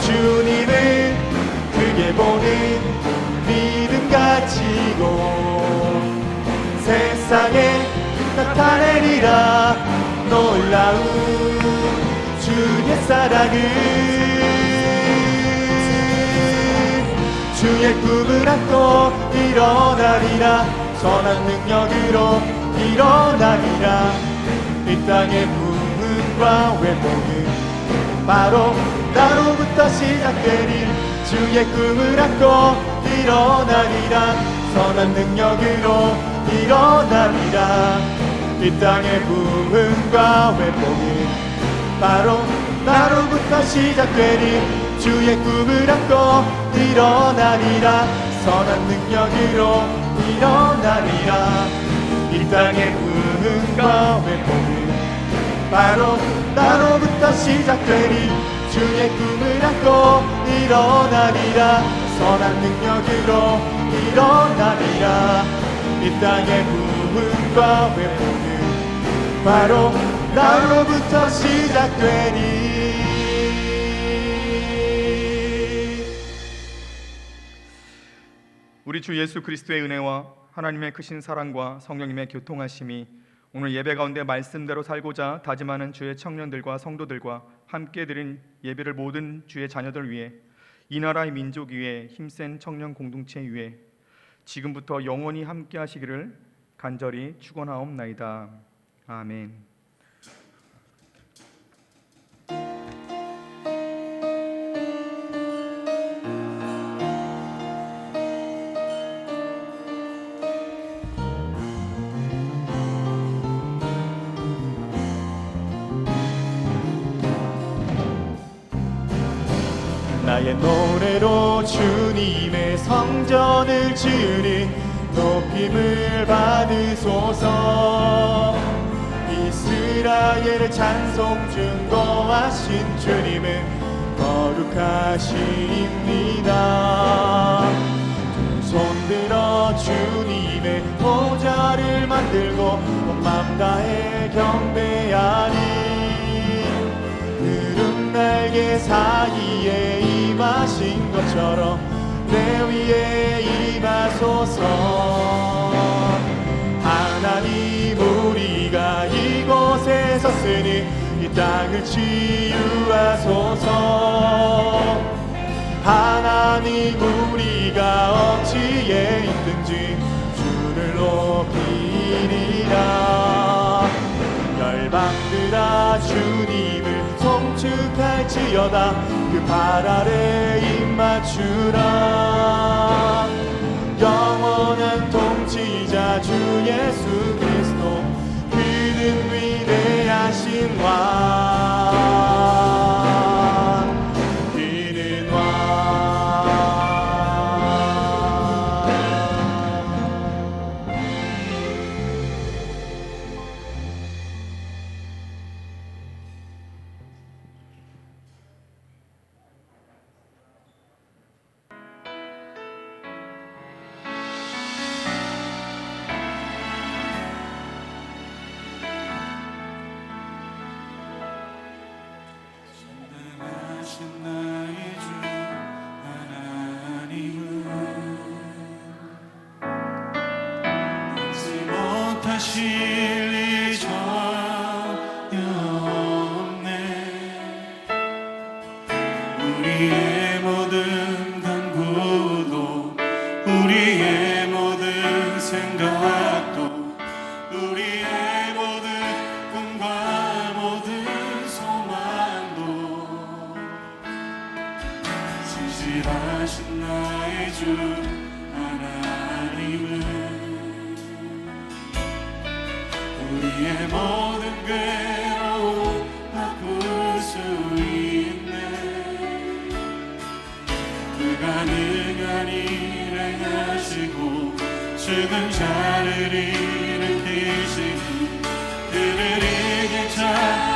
주님을 크게 보는 믿음 가지고 세상에 나타내리라. 놀라운 주의 사랑을 주의 꿈을 안고 일어나리라. 선한 능력으로 일어나리라. 이 땅의 부흥과 회복은 바로 나로부터 시작되리. 주의 꿈을 안고 일어나리라. 선한 능력으로 일어나리라. 이 땅의 부흥과 회복은 바로 나로부터 시작되리. 주의 꿈을 안고 일어나리라. 선한 능력으로 일어나리라. 이 땅의 부흥과 회복은 바로 나로부터 시작되리. 주의 꿈을 안고 일어나리라. 선한 능력으로 일어나리라. 이 땅의 부흥과 회복은 바로 나로부터 시작되리. 우리 주 예수 그리스도의 은혜와 하나님의 크신 사랑과 성령님의 교통하심이 오늘 예배 가운데 말씀대로 살고자 다짐하는 주의 청년들과 성도들과 함께 드린 예배를 모든 주의 자녀들 위해, 이 나라의 민족 위해, 힘센 청년 공동체 위해 지금부터 영원히 함께 하시기를 간절히 축원하옵나이다. 아멘. 나의 노래로 주님의 성전을 지으리. 높임을 받으소서. 이스라엘의 찬송 증거하신 주님은 거룩하십니다. 두 손 들어 주님의 보좌를 만들고 온 맘 다해 경배하리. 구름 날개 사이에 임하신 것처럼 내 위에 임하소서. 하나님 우리가 이곳에 섰으니 이 땅을 치유하소서. 하나님 우리가 어찌에 있든지 주를 높이리라. 열방들아 주님을 송축할지어다. 그 발 아래 입 맞추라. 영원한 통치자 주 예수 그리스도, 그는 위대하신 왕. 진실하신 나의 주 하나님은 잊지 못하실 리 전혀 없네. 우리의 모든 간구도 우리의 모든 생각도 우리의 모든 꿈과 모든 소망도 진실하신 나의 주 하나님은 우리의 모든 괴로움 바꿀 수 있네. 불가능한 일을 하시고 죽은 자를 일으키시니 그를 이길 자